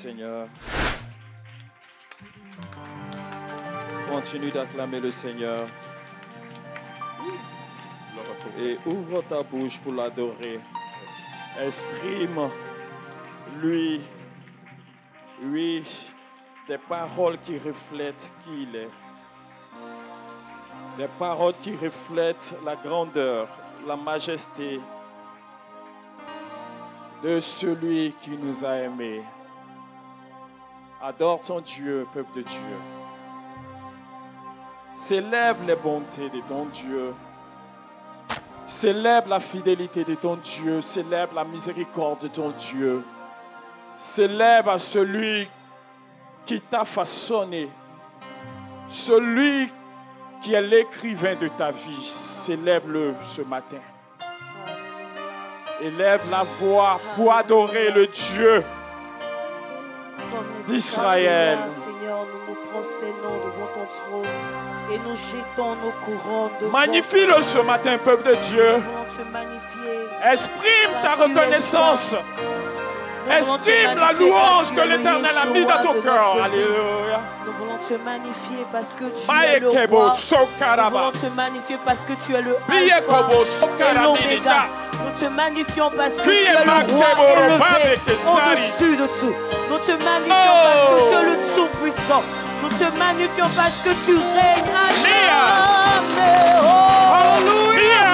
Seigneur. Continue d'acclamer le Seigneur. Et ouvre ta bouche pour l'adorer. Exprime-lui, des paroles qui reflètent qui il est. Des paroles qui reflètent la grandeur, la majesté de celui qui nous a aimés. Adore ton Dieu, peuple de Dieu. Célèbre les bontés de ton Dieu. Célèbre la fidélité de ton Dieu. Célèbre la miséricorde de ton Dieu. Célèbre celui qui t'a façonné. Celui qui est l'écrivain de ta vie. Célèbre-le ce matin. Élève la voix pour adorer le Dieu d'Israël. Seigneur, nous nous prosternons devant ton trône et nous jetons nos couronnes devant. Magnifie-le ce matin, peuple de Dieu. Exprime ta reconnaissance. Exprime la louange que l'Éternel a mis dans ton cœur. Alléluia. Nous voulons te magnifier parce que tu es le roi. Nous voulons te magnifier parce que tu es le Alpha et l'Oméga. Nous te magnifions parce que tu es le roi élevé au-dessus de tout. Nous te magnifions parce que tu es le tout-puissant. Nous te magnifions parce que tu règnes à jamais. Alléluia.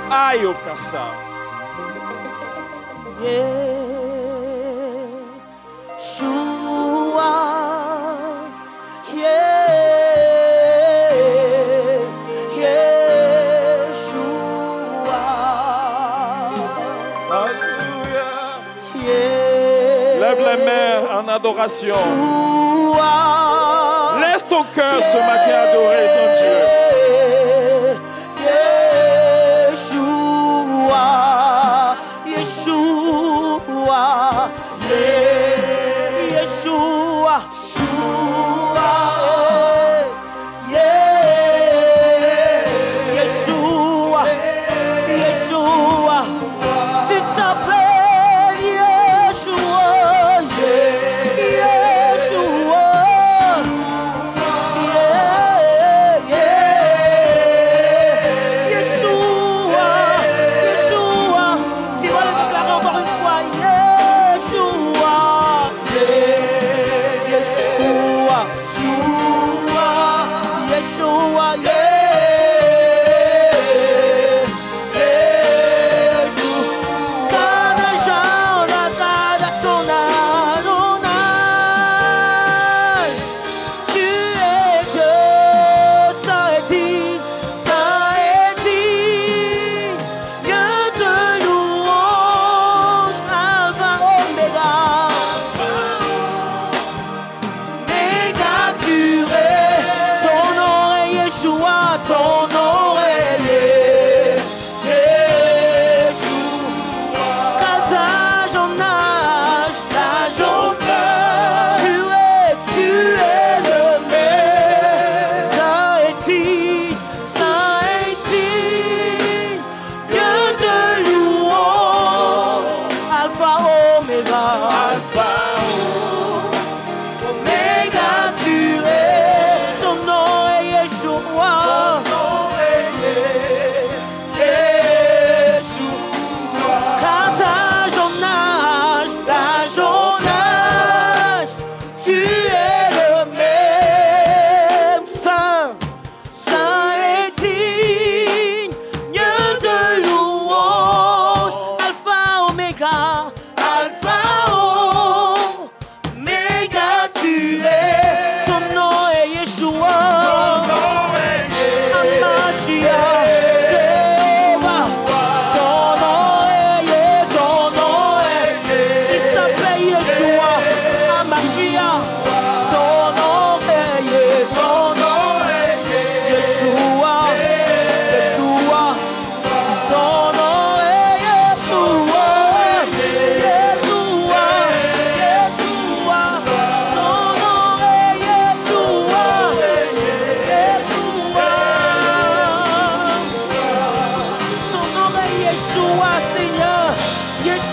Aïe au Kassa. Yeshua. Yeshua. Alléluia. Lève les mains en adoration. Laisse ton cœur ce matin adorer ton Dieu.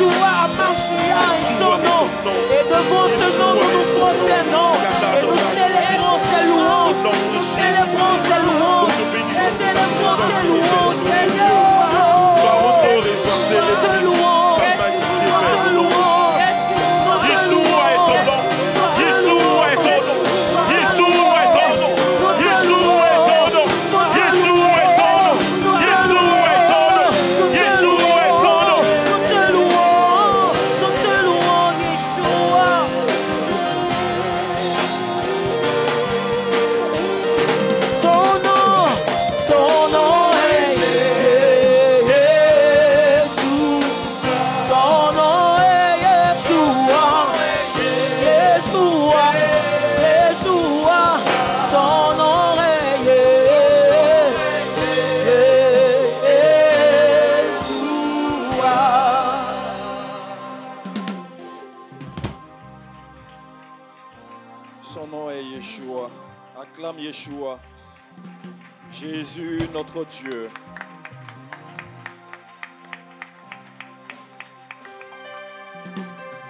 Yeshua Mashiach est son nom. Et devant ce nom, nous nous prosternons. Et nous célébrons ses louanges. Nous célébrons ses louanges. Et célébrons ses louanges, Seigneur. Notre louange. Notre louange. Yeshua est ton nom. Yeshua est ton nom. Yeshua est ton nom. Yeshua est ton nom. Yeshua est ton nom. Yeshua est ton nom. Yeshua est ton nom. Nous te louons, Yeshua. Son nom est Yeshua. Son nom est Yeshua. Yeshua. Yeshua. Ton nom est Yeshua. Son nom est Yeshua. Acclame Yeshua. Jésus, notre Dieu.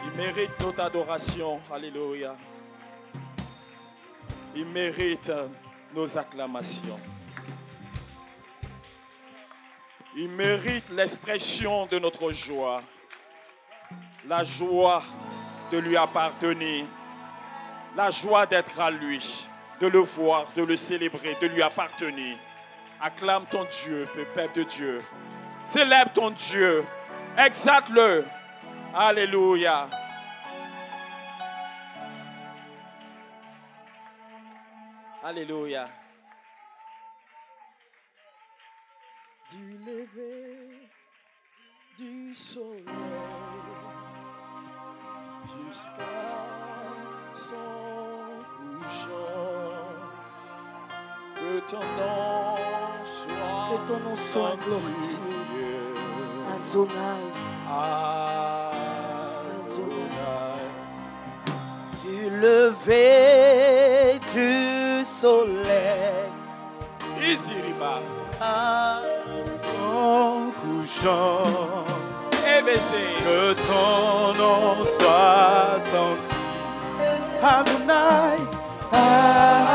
Il mérite notre adoration. Alléluia. Il mérite nos acclamations. Il mérite l'expression de notre joie. La joie de lui appartenir. La joie d'être à lui, de le voir, de le célébrer, de lui appartenir. Acclame ton Dieu, peuple de Dieu. Célèbre ton Dieu. Exalte-le. Alléluia. Alléluia. Du lever du soleil jusqu'à son couchant, que ton nom soit glorifié. Adonai. Adonai. Du lever du soleil Isiribas. à Son couchant, EBC. que ton nom soit sanctifié. Adonai, Adonai.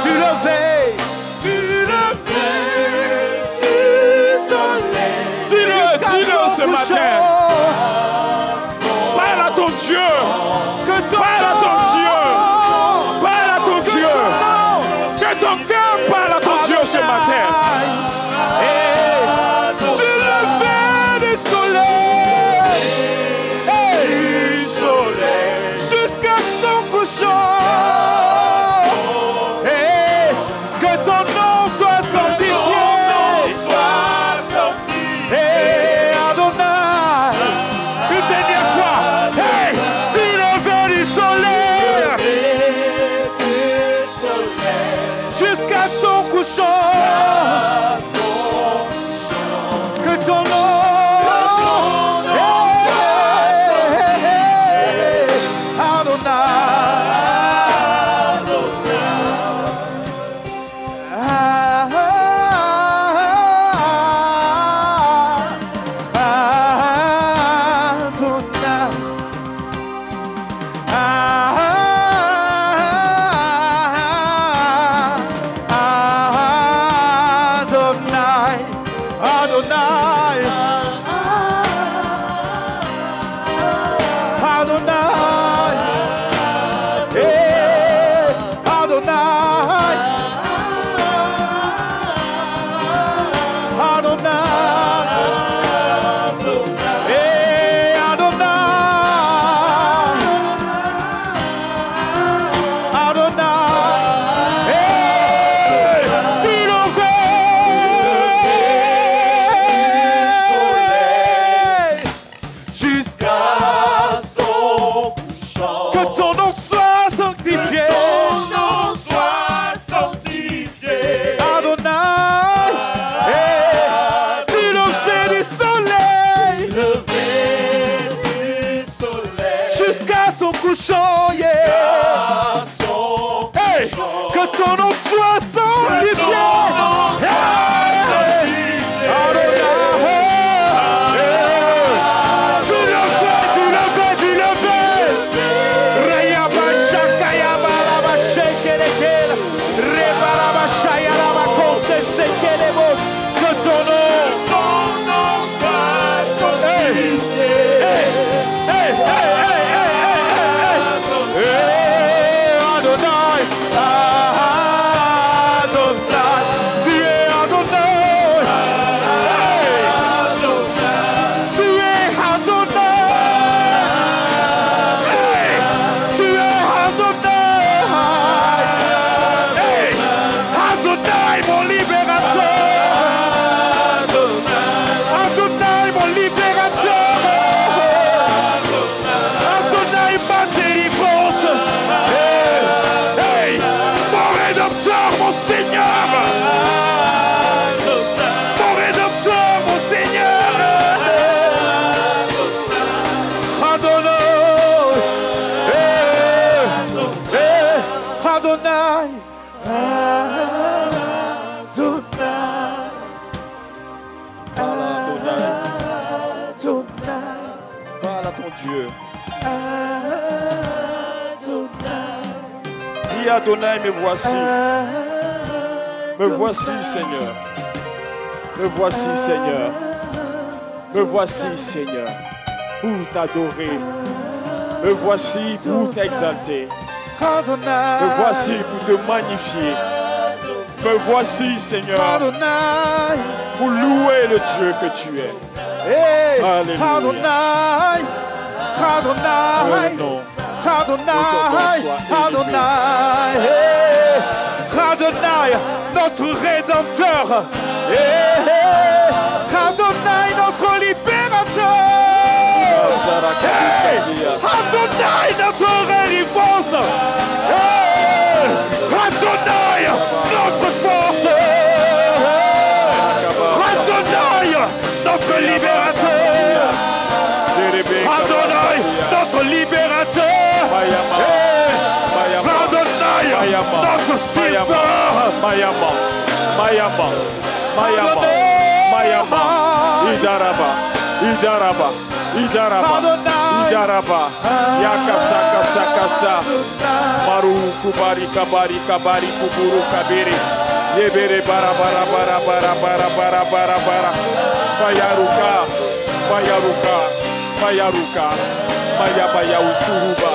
Tu le veilles du soleil. Dis-le ce matin. Parle à ton Dieu. Parle à ton Dieu. Parle à ton Dieu. Que ton cœur parle à ton Dieu ce matin. Du lever du soleil, jusqu'à son couchant. Que ton nom soit sanctifié. Adonai, une dernière fois. Du lever du soleil, jusqu'à son couchant. Que ton nom couchant, yeah. Hey, que ton nom soit sanctifié. Adonai, que ton nom soit sanctifié. Adonai, Adonai, tu es Adonai. Tu es Adonai. Tu es Adonai. Adonai, mon libérateur. Adonai, mon libérateur. Adonai, ma délivrance. Mon rédempteur, mon Seigneur. Mon rédempteur, mon Seigneur. Adonai. Parle à ton Dieu. Dis Adonai, me voici. Me voici, Seigneur. Me voici, Seigneur. Me voici, Seigneur, pour t'adorer. Me voici pour t'exalter. Me voici pour te magnifier. Me voici, Seigneur, pour louer le Dieu que tu es. Alléluia. Adonai, Adonai, Adonai, notre Rédempteur. Adonai, notre libérateur. Adonai, notre délivrance. Adonai, notre force. Adonai, notre libérateur. Adonai, notre libérateur. Adonai, notre sauveur. Idaraba, Yakasa, Kasa, Kasa, Maru, Kubari, Kabari, Kabari, Kuburu, Kabiri, Yebere, Bara, Bara, Bara, Bara, Bara, Bara, Bara, Bara, Bayaruka, Bayaruka, Bayaruka, Mayabaya Usuruba,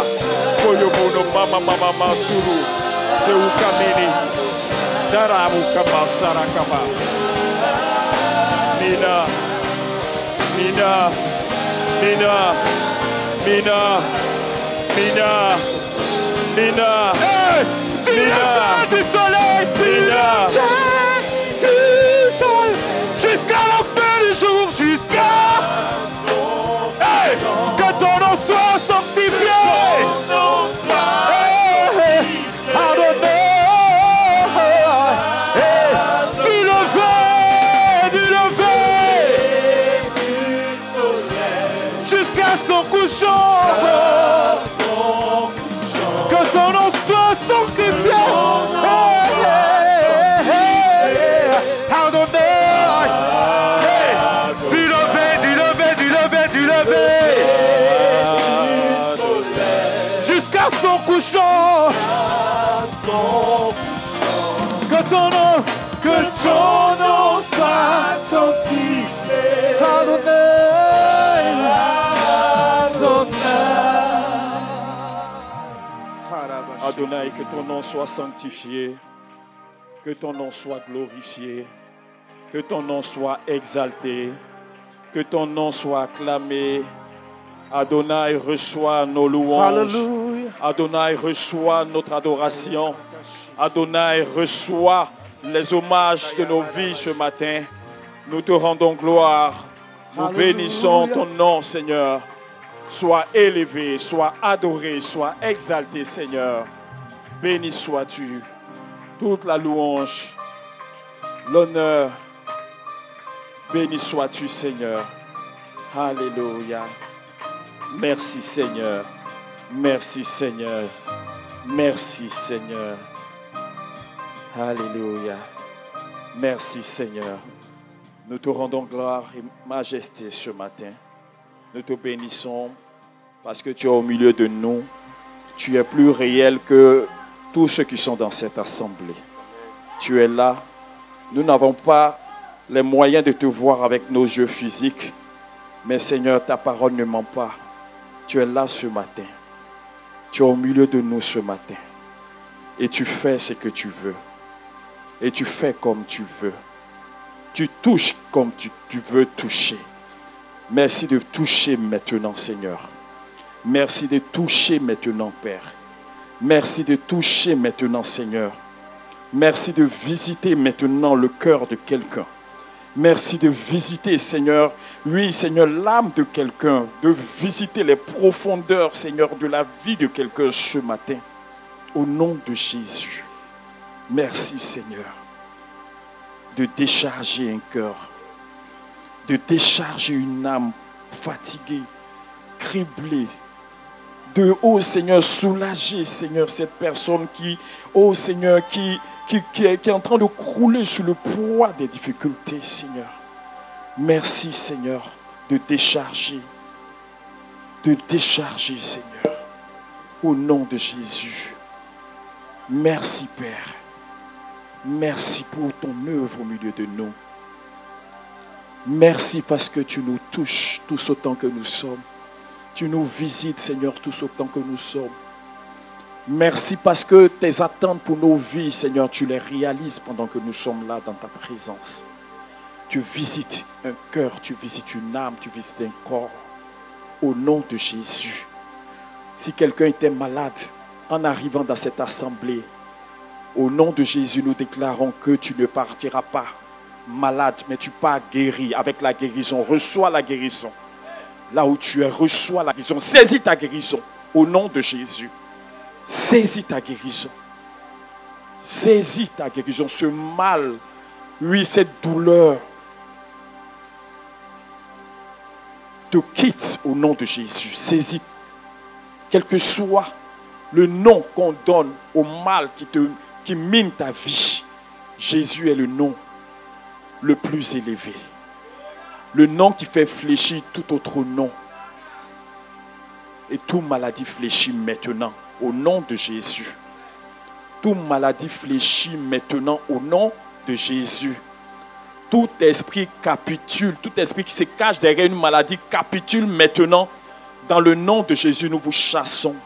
Koyobono, Mama, Mama, Masuru, Zeukamini, Darabu, Kama, Sarakaba, Mina, Mina, Mina, Mina, Mina, Mina, Hey, Mina, du soleil, Mina, du soleil, jusqu'à la fin du jour, jusqu'à hey, que ton nom soit sanctifié. Du lever, jusqu'à son couchant. Que ton nom soit sanctifié. Adonai. Du lever. Jusqu'à son couchant. Que ton nom soit sanctifié. Adonai, que ton nom soit sanctifié, que ton nom soit glorifié, que ton nom soit exalté, que ton nom soit acclamé. Adonai, reçois nos louanges. Hallelujah. Adonai, reçois notre adoration. Adonai, reçois les hommages de nos vies ce matin. Nous te rendons gloire. Nous bénissons ton nom, Seigneur. Sois élevé, sois adoré, sois exalté, Seigneur. Béni sois-tu. Toute la louange, l'honneur. Béni sois-tu, Seigneur. Alléluia. Merci, Seigneur. Merci, Seigneur. Merci, Seigneur. Alléluia. Merci, Seigneur. Nous te rendons gloire et majesté ce matin. Nous te bénissons parce que tu es au milieu de nous. Tu es plus réel que tous ceux qui sont dans cette assemblée. Tu es là. Nous n'avons pas les moyens de te voir avec nos yeux physiques. Mais Seigneur, ta parole ne ment pas. Tu es là ce matin. Tu es au milieu de nous ce matin. Et tu fais ce que tu veux. Et tu fais comme tu veux. Tu touches comme tu veux toucher. Merci de toucher maintenant, Seigneur. Merci de toucher maintenant, Père. Merci de toucher maintenant, Seigneur. Merci de visiter maintenant le cœur de quelqu'un. Merci de visiter, Seigneur, oui, Seigneur, l'âme de quelqu'un, de visiter les profondeurs, Seigneur, de la vie de quelqu'un ce matin. Au nom de Jésus. Merci, Seigneur, de décharger un cœur, de décharger une âme fatiguée, criblée, de, oh Seigneur, soulager, Seigneur, cette personne qui, oh Seigneur, qui est en train de crouler sous le poids des difficultés, Seigneur. Merci, Seigneur, de décharger, Seigneur, au nom de Jésus. Merci, Père. Merci pour ton œuvre au milieu de nous. Merci parce que tu nous touches tous autant que nous sommes. Tu nous visites, Seigneur, tous autant que nous sommes. Merci parce que tes attentes pour nos vies, Seigneur, tu les réalises pendant que nous sommes là dans ta présence. Tu visites un cœur, tu visites une âme, tu visites un corps. Au nom de Jésus. Si quelqu'un était malade en arrivant dans cette assemblée, au nom de Jésus, nous déclarons que tu ne partiras pas malade, mais tu pars guéri avec la guérison. Reçois la guérison. Là où tu es, reçois la guérison. Saisis ta guérison. Au nom de Jésus. Saisis ta guérison. Saisis ta guérison. Ce mal, oui, cette douleur te quitte au nom de Jésus. Saisis. Quel que soit le nom qu'on donne au mal qui mine ta vie, Jésus est le nom le plus élevé. Le nom qui fait fléchir tout autre nom. Et toute maladie fléchit maintenant au nom de Jésus. Toute maladie fléchit maintenant au nom de Jésus. Tout esprit capitule, tout esprit qui se cache derrière une maladie capitule maintenant. Dans le nom de Jésus, nous vous chassons.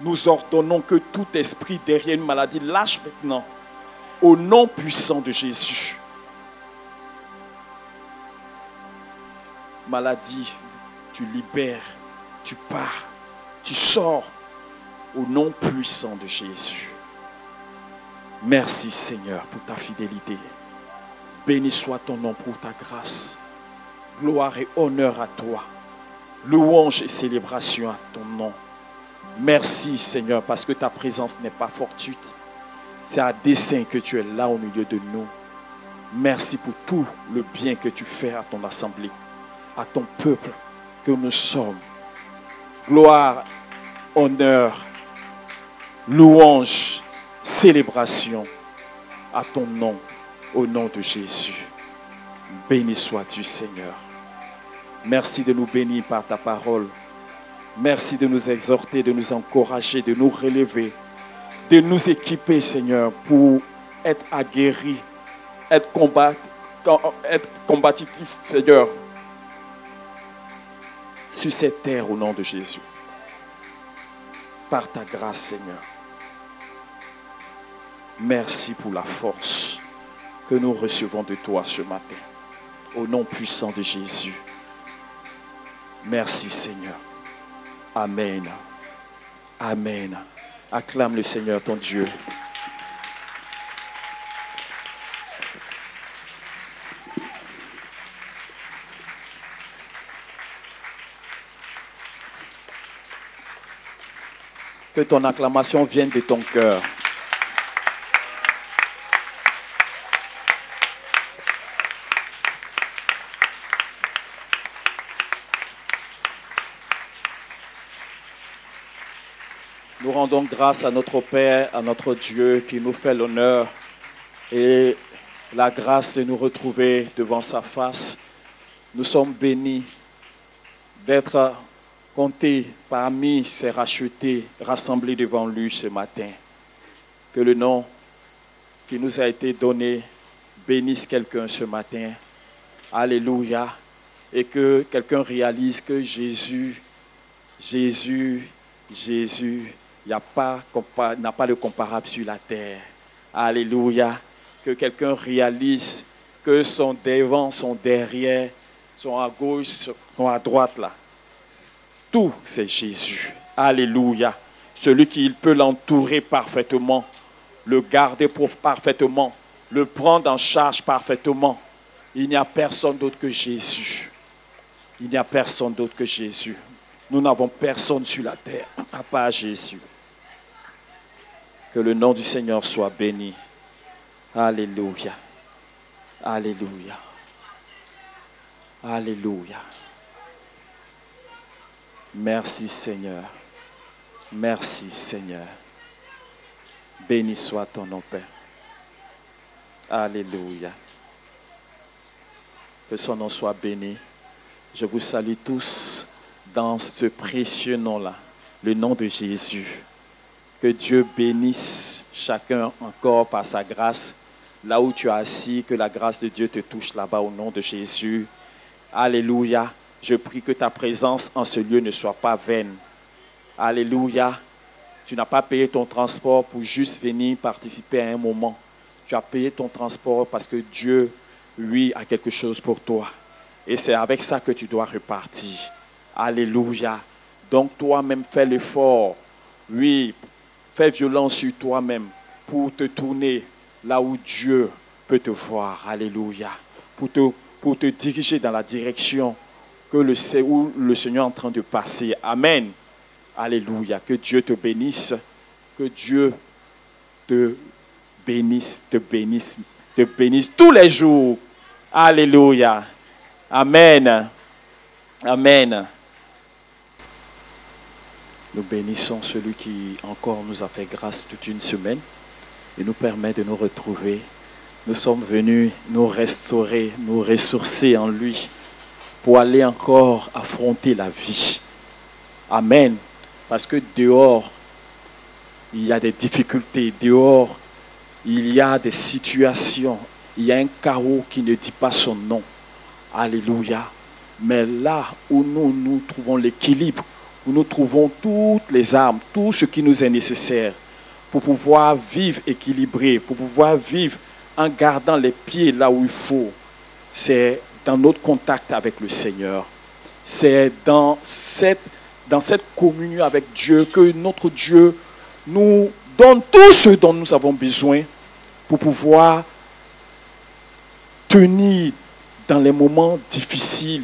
Nous ordonnons que tout esprit derrière une maladie lâche maintenant. Au nom puissant de Jésus. Maladie, tu libères, tu pars, tu sors. Au nom puissant de Jésus. Merci Seigneur pour ta fidélité. Béni soit ton nom pour ta grâce. Gloire et honneur à toi. Louange et célébration à ton nom. Merci Seigneur parce que ta présence n'est pas fortuite. C'est à dessein que tu es là au milieu de nous. Merci pour tout le bien que tu fais à ton assemblée, à ton peuple que nous sommes. Gloire, honneur, louange, célébration à ton nom, au nom de Jésus. Béni sois-tu Seigneur. Merci de nous bénir par ta parole. Merci de nous exhorter, de nous encourager, de nous relever, de nous équiper, Seigneur, pour être aguerris, être combatifs, Seigneur, sur cette terre au nom de Jésus. Par ta grâce, Seigneur. Merci pour la force que nous recevons de toi ce matin. Au nom puissant de Jésus. Merci Seigneur. Amen. Amen. Acclame le Seigneur ton Dieu. Que ton acclamation vienne de ton cœur. Nous rendons grâce à notre Père, à notre Dieu qui nous fait l'honneur et la grâce de nous retrouver devant sa face. Nous sommes bénis d'être comptés parmi ces rachetés rassemblés devant lui ce matin. Que le nom qui nous a été donné bénisse quelqu'un ce matin Alléluia. Et que quelqu'un réalise que Jésus, n'a pas de comparable sur la terre. Alléluia. Que quelqu'un réalise que son devant, son derrière, son à gauche, son à droite, là, tout c'est Jésus. Alléluia. Celui qui peut l'entourer parfaitement, le garder parfaitement, le prendre en charge parfaitement. Il n'y a personne d'autre que Jésus. Il n'y a personne d'autre que Jésus. Nous n'avons personne sur la terre à part Jésus. Que le nom du Seigneur soit béni. Alléluia. Alléluia. Alléluia. Merci Seigneur. Merci Seigneur. Béni soit ton nom, Père. Alléluia. Que son nom soit béni. Je vous salue tous dans ce précieux nom-là, le nom de Jésus. Que Dieu bénisse chacun encore par sa grâce. Là où tu es assis, que la grâce de Dieu te touche là-bas au nom de Jésus. Alléluia. Je prie que ta présence en ce lieu ne soit pas vaine. Alléluia. Tu n'as pas payé ton transport pour juste venir participer à un moment. Tu as payé ton transport parce que Dieu, lui, a quelque chose pour toi. Et c'est avec ça que tu dois repartir. Alléluia. Donc toi-même, fais l'effort. Oui, fais violence sur toi-même pour te tourner là où Dieu peut te voir. Alléluia. Pour te diriger dans la direction où le Seigneur est en train de passer. Amen. Alléluia. Que Dieu te bénisse. Que Dieu te bénisse, te bénisse tous les jours. Alléluia. Amen. Amen. Nous bénissons celui qui encore nous a fait grâce toute une semaine et nous permet de nous retrouver. Nous sommes venus nous restaurer, nous ressourcer en lui pour aller encore affronter la vie. Amen. Parce que dehors, il y a des difficultés. Dehors, il y a des situations. Il y a un chaos qui ne dit pas son nom. Alléluia. Mais là où nous trouvons l'équilibre, où nous trouvons toutes les armes, tout ce qui nous est nécessaire pour pouvoir vivre équilibré, pour pouvoir vivre en gardant les pieds là où il faut, c'est dans notre contact avec le Seigneur. C'est dans cette communion avec Dieu que notre Dieu nous donne tout ce dont nous avons besoin pour pouvoir tenir dans les moments difficiles.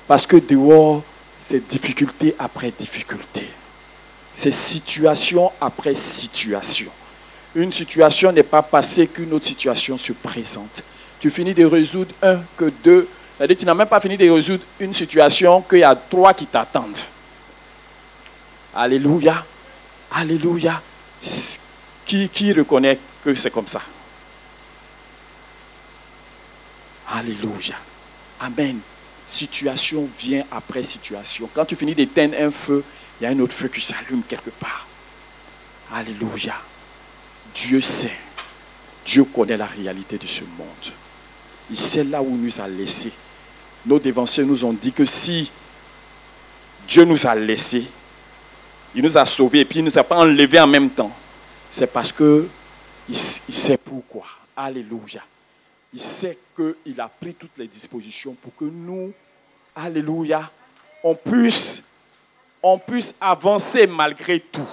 Parce que dehors, c'est difficulté après difficulté. C'est situation après situation. Une situation n'est pas passée qu'une autre situation se présente. Tu finis de résoudre un, que deux. C'est-à-dire que tu n'as même pas fini de résoudre une situation qu'il y a trois qui t'attendent. Alléluia. Alléluia. Qui reconnaît que c'est comme ça? Alléluia. Amen. Situation vient après situation. Quand tu finis d'éteindre un feu, il y a un autre feu qui s'allume quelque part. Alléluia. Dieu sait. Dieu connaît la réalité de ce monde. Il sait là où il nous a laissés. Nos dévanciers nous ont dit que si Dieu nous a laissés, il nous a sauvés et puis il ne nous a pas enlevés en même temps, c'est parce qu'il sait pourquoi. Alléluia. Il sait qu'il a pris toutes les dispositions pour que nous, alléluia, on puisse avancer malgré tout.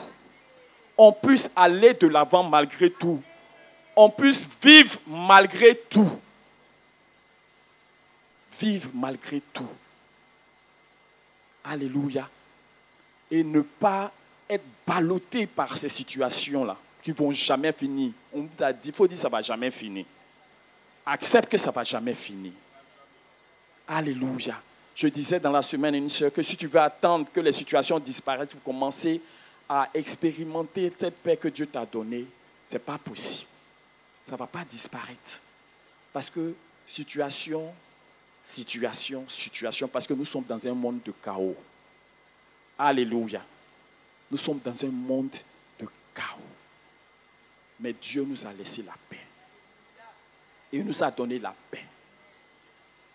On puisse aller de l'avant malgré tout. On puisse vivre malgré tout. Vivre malgré tout. Alléluia. Et ne pas être ballotté par ces situations-là qui ne vont jamais finir. On vous a dit, il faut dire que ça ne va jamais finir. Accepte que ça ne va jamais finir. Alléluia. Je disais dans la semaine à une soeur que si tu veux attendre que les situations disparaissent pour commencer à expérimenter cette paix que Dieu t'a donnée, ce n'est pas possible. Ça ne va pas disparaître. Parce que situation, parce que nous sommes dans un monde de chaos. Alléluia. Nous sommes dans un monde de chaos. Mais Dieu nous a laissé la paix. Il nous a donné la paix.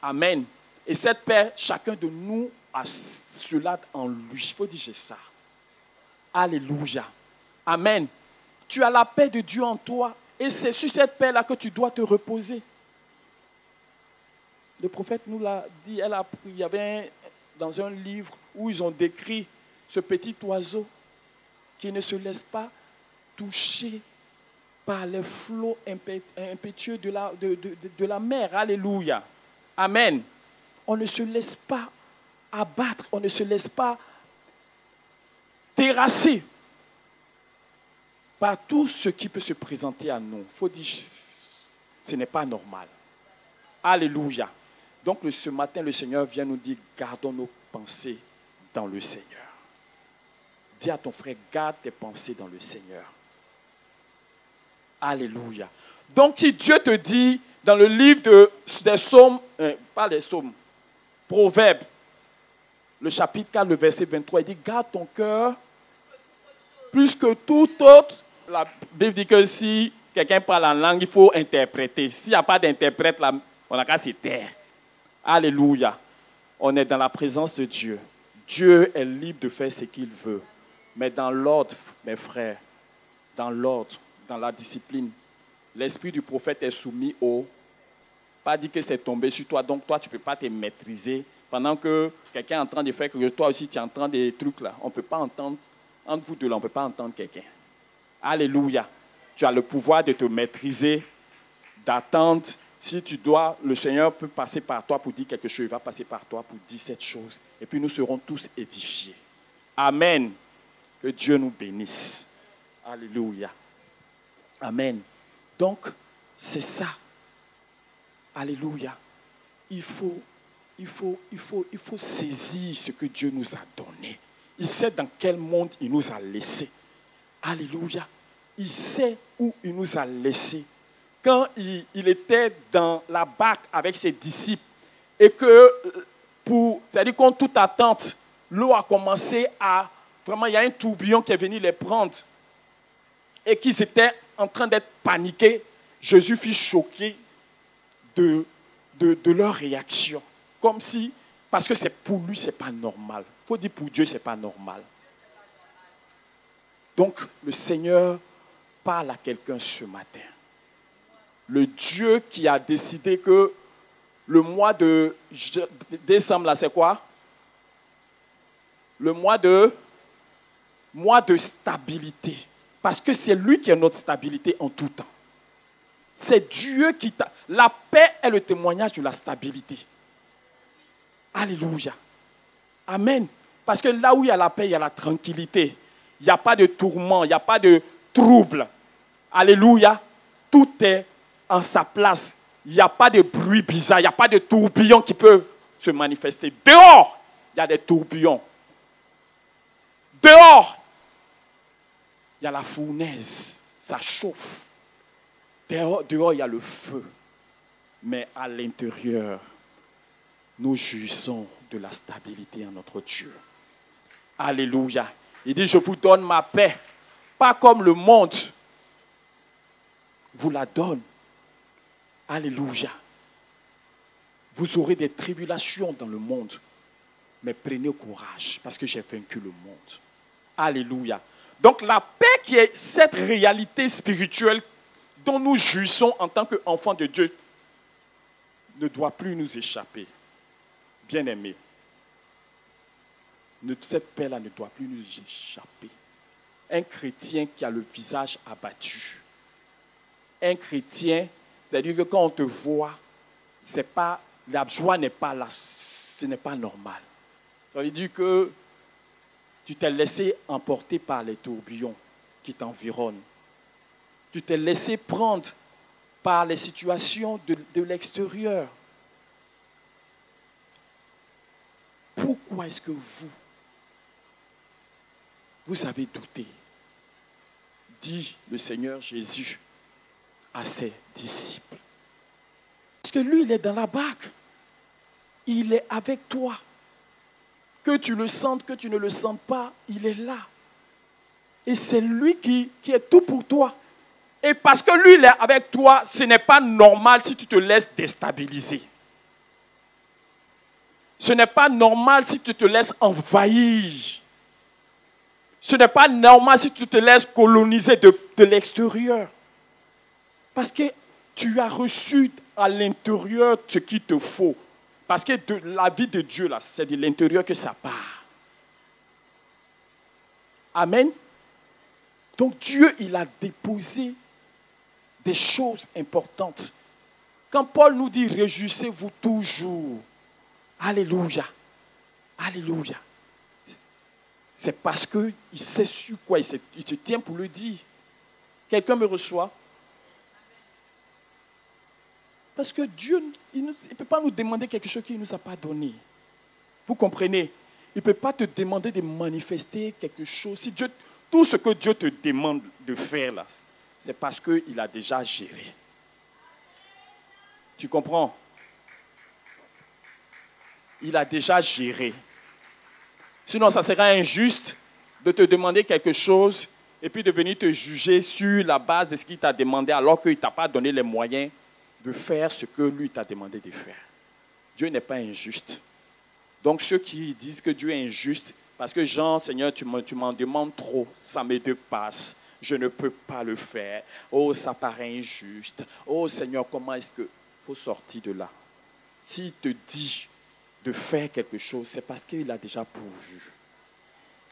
Amen. Et cette paix, chacun de nous a cela en lui. Il faut dire j'ai ça. Alléluia. Amen. Tu as la paix de Dieu en toi. Et c'est sur cette paix-là que tu dois te reposer. Le prophète nous l'a dit. Il y avait dans un livre où ils ont décrit ce petit oiseau qui ne se laisse pas toucher par les flots impétueux de la mer. Alléluia. Amen. On ne se laisse pas abattre, on ne se laisse pas terrasser par tout ce qui peut se présenter à nous. Il faut dire, ce n'est pas normal. Alléluia. Donc ce matin, le Seigneur vient nous dire, gardons nos pensées dans le Seigneur. Dis à ton frère, garde tes pensées dans le Seigneur. Alléluia. Donc si Dieu te dit, dans le livre des psaumes, pas les psaumes, Proverbes, le chapitre 4, le verset 23, il dit, garde ton cœur plus que tout autre. La Bible dit que si quelqu'un parle en langue, il faut interpréter. S'il n'y a pas d'interprète, on n'a qu'à se taire. Alléluia. On est dans la présence de Dieu. Dieu est libre de faire ce qu'il veut. Mais dans l'ordre, mes frères, dans l'ordre, dans la discipline, l'esprit du prophète est soumis au... Pas dit que c'est tombé sur toi, donc toi, tu ne peux pas te maîtriser. Pendant que quelqu'un est en train de faire que toi aussi, tu entends des trucs là. On ne peut pas entendre, entre vous deux là, on ne peut pas entendre quelqu'un. Alléluia. Tu as le pouvoir de te maîtriser, d'attendre. Si tu dois, le Seigneur peut passer par toi pour dire quelque chose. Il va passer par toi pour dire cette chose. Et puis nous serons tous édifiés. Amen. Que Dieu nous bénisse. Alléluia. Amen. Donc, c'est ça. Alléluia. Il faut saisir ce que Dieu nous a donné. Il sait dans quel monde il nous a laissés. Alléluia. Il sait où il nous a laissés. Quand il était dans la barque avec ses disciples et que, c'est-à-dire contre toute attente, l'eau a commencé à... Vraiment, il y a un tourbillon qui est venu les prendre et qu'ils étaient en train d'être paniqués. Jésus fut choqué de leur réaction. Comme si, parce que c'est pour lui, ce n'est pas normal. Il faut dire pour Dieu, ce n'est pas normal. Donc, le Seigneur parle à quelqu'un ce matin. Le Dieu qui a décidé que le mois de décembre, là, c'est quoi? Le mois de stabilité. Parce que c'est lui qui est notre stabilité en tout temps. C'est Dieu qui t'a... La paix est le témoignage de la stabilité. Alléluia. Amen. Parce que là où il y a la paix, il y a la tranquillité. Il n'y a pas de tourment, il n'y a pas de trouble. Alléluia. Tout est en sa place. Il n'y a pas de bruit bizarre, il n'y a pas de tourbillon qui peut se manifester. Dehors, il y a des tourbillons. Dehors, il y a la fournaise, ça chauffe. Dehors, il y a le feu. Mais à l'intérieur, nous jouissons de la stabilité en notre Dieu. Alléluia. Il dit, je vous donne ma paix, pas comme le monde vous la donne. Alléluia. Vous aurez des tribulations dans le monde, mais prenez courage, parce que j'ai vaincu le monde. Alléluia. Donc la paix qui est cette réalité spirituelle dont nous jouissons en tant qu'enfants de Dieu ne doit plus nous échapper. Bien-aimés, cette paix-là ne doit plus nous échapper. Un chrétien qui a le visage abattu, un chrétien, c'est-à-dire que quand on te voit, la joie n'est pas là, ce n'est pas normal. Ça veut dire que tu t'es laissé emporter par les tourbillons qui t'environnent. Tu t'es laissé prendre par les situations de l'extérieur. Pourquoi est-ce que vous avez douté? Dit le Seigneur Jésus à ses disciples. Parce que lui, il est dans la barque. Il est avec toi. Que tu le sentes, que tu ne le sentes pas, il est là. Et c'est lui qui est tout pour toi. Et parce que lui, il est avec toi, ce n'est pas normal si tu te laisses déstabiliser. Ce n'est pas normal si tu te laisses envahir. Ce n'est pas normal si tu te laisses coloniser de l'extérieur. Parce que tu as reçu à l'intérieur ce qu'il te faut. Parce que la vie de Dieu, là, c'est de l'intérieur que ça part. Amen. Donc Dieu, il a déposé des choses importantes. Quand Paul nous dit « réjouissez-vous toujours », alléluia, alléluia. C'est parce qu'il sait sur quoi il se tient pour le dire. Quelqu'un me reçoit? Parce que Dieu, il ne peut pas nous demander quelque chose qu'il ne nous a pas donné. Vous comprenez? Il ne peut pas te demander de manifester quelque chose. Si Dieu, tout ce que Dieu te demande de faire, là, c'est parce qu'il a déjà géré. Tu comprends? Il a déjà géré. Sinon, ça serait injuste de te demander quelque chose et puis de venir te juger sur la base de ce qu'il t'a demandé alors qu'il ne t'a pas donné les moyens de faire ce que lui t'a demandé de faire. Dieu n'est pas injuste. Donc ceux qui disent que Dieu est injuste, parce que Jean, Seigneur, tu m'en demandes trop, ça me dépasse, je ne peux pas le faire. Oh, ça paraît injuste. Oh Seigneur, comment est-ce que... Il faut sortir de là. S'il te dit de faire quelque chose, c'est parce qu'il a déjà pourvu.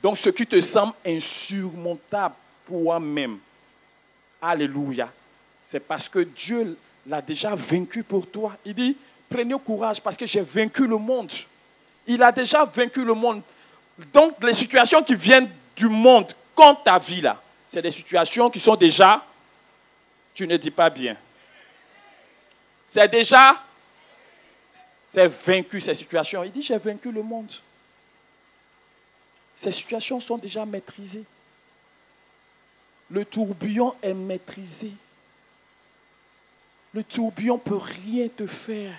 Donc ce qui te semble insurmontable pour toi-même, alléluia, c'est parce que Dieu l'a déjà vaincu pour toi. Il dit, prenez courage parce que j'ai vaincu le monde. Il a déjà vaincu le monde. Donc les situations qui viennent du monde contre ta vie là, c'est des situations qui sont déjà, tu ne dis pas bien. C'est vaincu ces situations. Il dit, j'ai vaincu le monde. Ces situations sont déjà maîtrisées. Le tourbillon est maîtrisé. Le tourbillon ne peut rien te faire.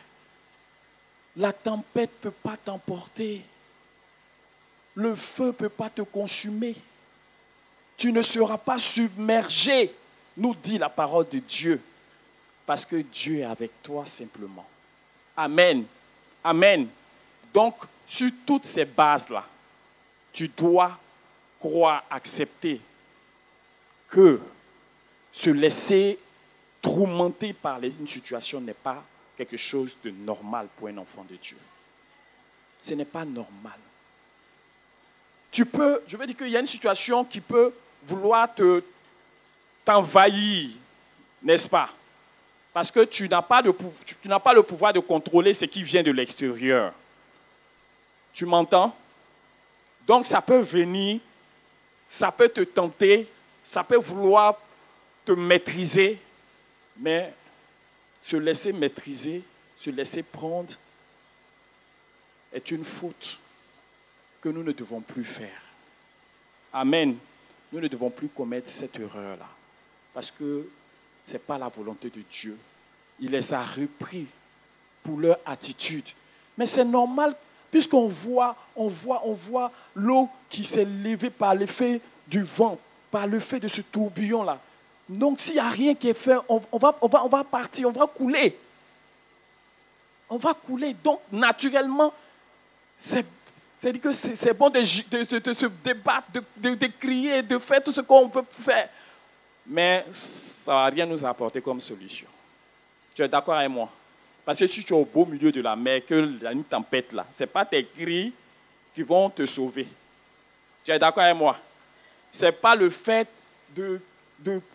La tempête ne peut pas t'emporter. Le feu ne peut pas te consumer. Tu ne seras pas submergé, nous dit la parole de Dieu. Parce que Dieu est avec toi simplement. Amen. Amen. Donc, sur toutes ces bases-là, tu dois croire, accepter que se laisser tourmenter par une situation n'est pas quelque chose de normal pour un enfant de Dieu. Ce n'est pas normal. Je veux dire qu'il y a une situation qui peut vouloir t'envahir, n'est-ce pas? Parce que tu n'as pas le pouvoir de contrôler ce qui vient de l'extérieur. Tu m'entends? Donc ça peut venir, ça peut te tenter, ça peut vouloir te maîtriser, mais se laisser maîtriser, se laisser prendre est une faute que nous ne devons plus faire. Amen. Nous ne devons plus commettre cette erreur-là. Parce que ce n'est pas la volonté de Dieu. Il les a repris pour leur attitude. Mais c'est normal, puisqu'on voit l'eau qui s'est levée par l'effet du vent, par l'effet de ce tourbillon-là. Donc, s'il n'y a rien qui est fait, on va partir, on va couler. On va couler. Donc, naturellement, c'est-à-dire que c'est bon de se débattre, de crier, de faire tout ce qu'on peut faire. Mais ça ne va rien nous apporter comme solution. Tu es d'accord avec moi? Parce que si tu es au beau milieu de la mer, qu'il y a une tempête là, ce n'est pas tes cris qui vont te sauver. Tu es d'accord avec moi? Ce n'est pas le fait de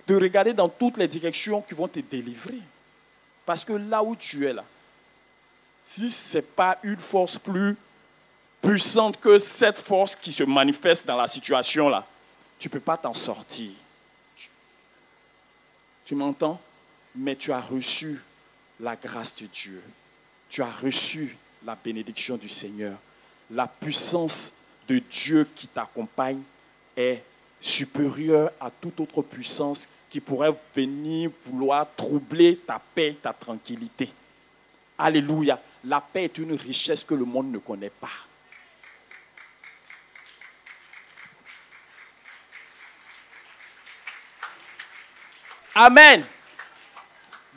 regarder dans toutes les directions qui vont te délivrer. Parce que là où tu es là, si ce n'est pas une force plus puissante que cette force qui se manifeste dans la situation là, tu ne peux pas t'en sortir. Tu m'entends? Mais tu as reçu la grâce de Dieu. Tu as reçu la bénédiction du Seigneur. La puissance de Dieu qui t'accompagne est supérieure à toute autre puissance qui pourrait venir vouloir troubler ta paix, ta tranquillité. Alléluia. La paix est une richesse que le monde ne connaît pas. Amen.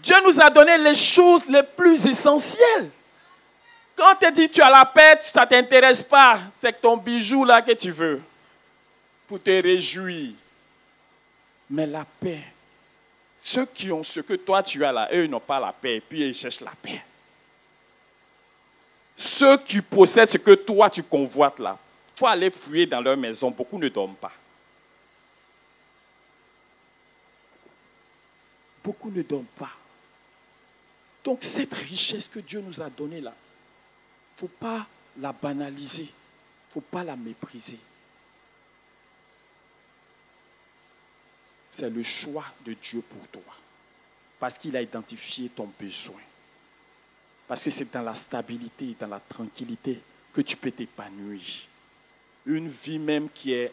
Dieu nous a donné les choses les plus essentielles. Quand te dit tu as la paix, ça ne t'intéresse pas. C'est que ton bijou là que tu veux. Pour te réjouir. Mais la paix. Ceux qui ont ce que toi tu as là, eux ils n'ont pas la paix. Et puis ils cherchent la paix. Ceux qui possèdent ce que toi tu convoites là, il faut aller fouiller dans leur maison. Beaucoup ne dorment pas. Beaucoup ne dorment pas. Donc cette richesse que Dieu nous a donnée là, il ne faut pas la banaliser. Il ne faut pas la mépriser. C'est le choix de Dieu pour toi. Parce qu'il a identifié ton besoin. Parce que c'est dans la stabilité, dans la tranquillité que tu peux t'épanouir. Une vie même qui est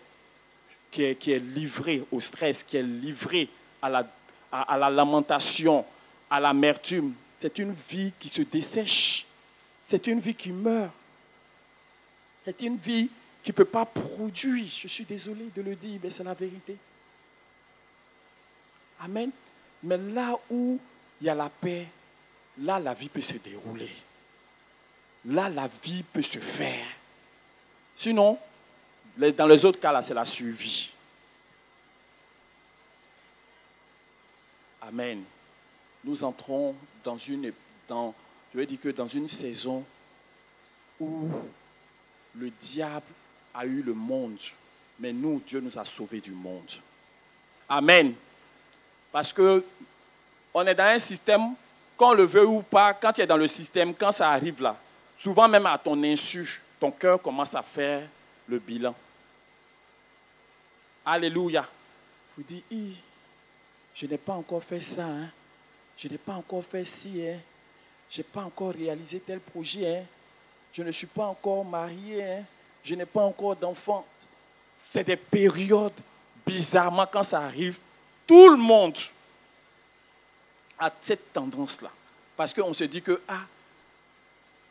livrée au stress, qui est livrée à la lamentation, à l'amertume. C'est une vie qui se dessèche. C'est une vie qui meurt. C'est une vie qui ne peut pas produire. Je suis désolé de le dire, mais c'est la vérité. Amen. Mais là où il y a la paix, là la vie peut se dérouler. Là la vie peut se faire. Sinon, dans les autres cas là, c'est la survie. Amen. Nous entrons dans une saison où le diable a eu le monde, mais nous, Dieu nous a sauvés du monde. Amen. Parce que on est dans un système, qu'on le veut ou pas, quand tu es dans le système, quand ça arrive là, souvent même à ton insu, ton cœur commence à faire le bilan. Alléluia. Vous dites, je n'ai pas encore fait ça, hein. Je n'ai pas encore fait ci, hein. Je n'ai pas encore réalisé tel projet, hein. Je ne suis pas encore marié, hein. Je n'ai pas encore d'enfant. C'est des périodes, bizarrement, quand ça arrive, tout le monde a cette tendance-là. Parce qu'on se dit que,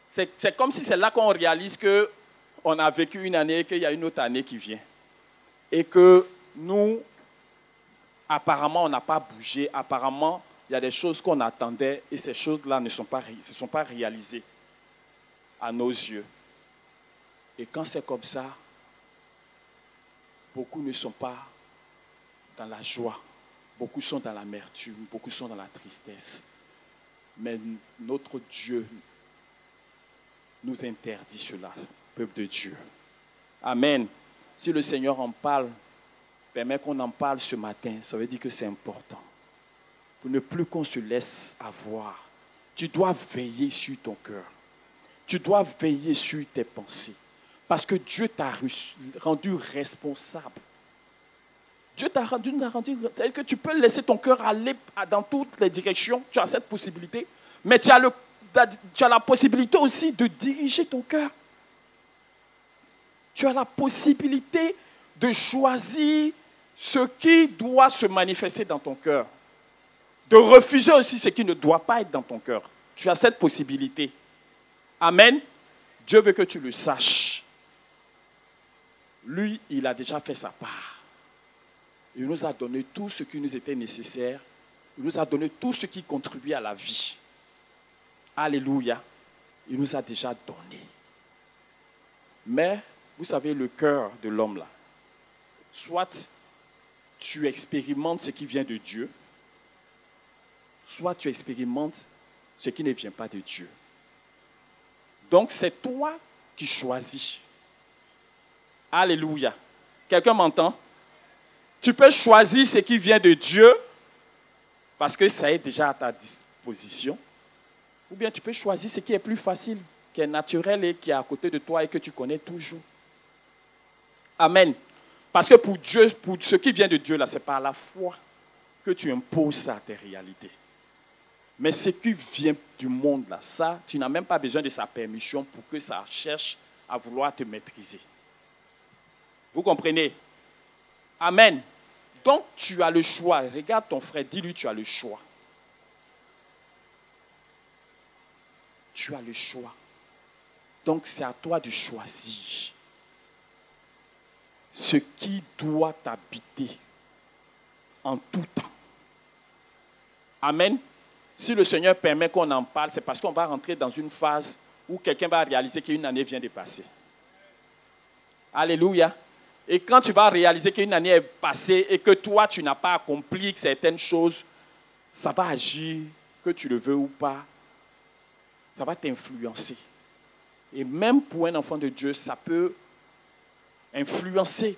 c'est comme si c'est là qu'on réalise qu'on a vécu une année et qu'il y a une autre année qui vient. Et que nous, apparemment, on n'a pas bougé. Apparemment, il y a des choses qu'on attendait et ces choses-là ne se sont pas réalisées à nos yeux. Et quand c'est comme ça, beaucoup ne sont pas dans la joie. Beaucoup sont dans l'amertume, beaucoup sont dans la tristesse. Mais notre Dieu nous interdit cela, peuple de Dieu. Amen. Si le Seigneur en parle, permet qu'on en parle ce matin, ça veut dire que c'est important. Pour ne plus qu'on se laisse avoir. Tu dois veiller sur ton cœur. Tu dois veiller sur tes pensées. Parce que Dieu t'a rendu responsable. Dieu t'a rendu, c'est-à-dire que tu peux laisser ton cœur aller dans toutes les directions, tu as cette possibilité, mais tu as la possibilité aussi de diriger ton cœur. Tu as la possibilité de choisir ce qui doit se manifester dans ton cœur, de refuser aussi ce qui ne doit pas être dans ton cœur. Tu as cette possibilité. Amen. Dieu veut que tu le saches. Lui, il a déjà fait sa part. Il nous a donné tout ce qui nous était nécessaire. Il nous a donné tout ce qui contribuait à la vie. Alléluia. Il nous a déjà donné. Mais, vous savez, le cœur de l'homme là, soit tu expérimentes ce qui vient de Dieu, soit tu expérimentes ce qui ne vient pas de Dieu. Donc, c'est toi qui choisis. Alléluia. Quelqu'un m'entend? Tu peux choisir ce qui vient de Dieu parce que ça est déjà à ta disposition. Ou bien tu peux choisir ce qui est plus facile, qui est naturel et qui est à côté de toi et que tu connais toujours. Amen. Parce que pour Dieu, pour ce qui vient de Dieu, là, c'est par la foi que tu imposes ça à tes réalités. Mais ce qui vient du monde, là, ça, tu n'as même pas besoin de sa permission pour que ça cherche à vouloir te maîtriser. Vous comprenez? Amen. Donc, tu as le choix. Regarde ton frère, dis-lui, tu as le choix. Tu as le choix. Donc, c'est à toi de choisir ce qui doit t'habiter en tout temps. Amen. Si le Seigneur permet qu'on en parle, c'est parce qu'on va rentrer dans une phase où quelqu'un va réaliser qu'une année vient de passer. Alléluia. Et quand tu vas réaliser qu'une année est passée et que toi, tu n'as pas accompli certaines choses, ça va agir, que tu le veux ou pas, ça va t'influencer. Et même pour un enfant de Dieu, ça peut influencer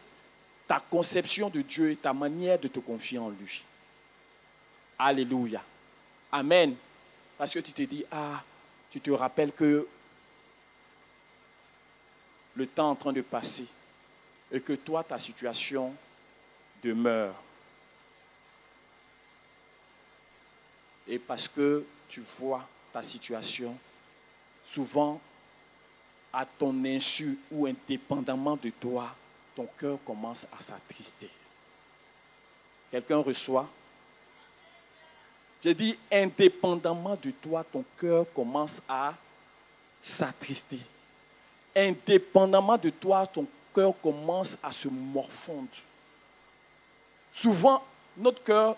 ta conception de Dieu et ta manière de te confier en lui. Alléluia. Amen. Parce que tu te dis, tu te rappelles que le temps est en train de passer et que toi, ta situation demeure. Et parce que tu vois ta situation, souvent, à ton insu ou indépendamment de toi, ton cœur commence à s'attrister. Quelqu'un reçoit? J'ai dit, indépendamment de toi, ton cœur commence à s'attrister. Indépendamment de toi, ton cœur commence à se morfondre. Souvent, notre cœur,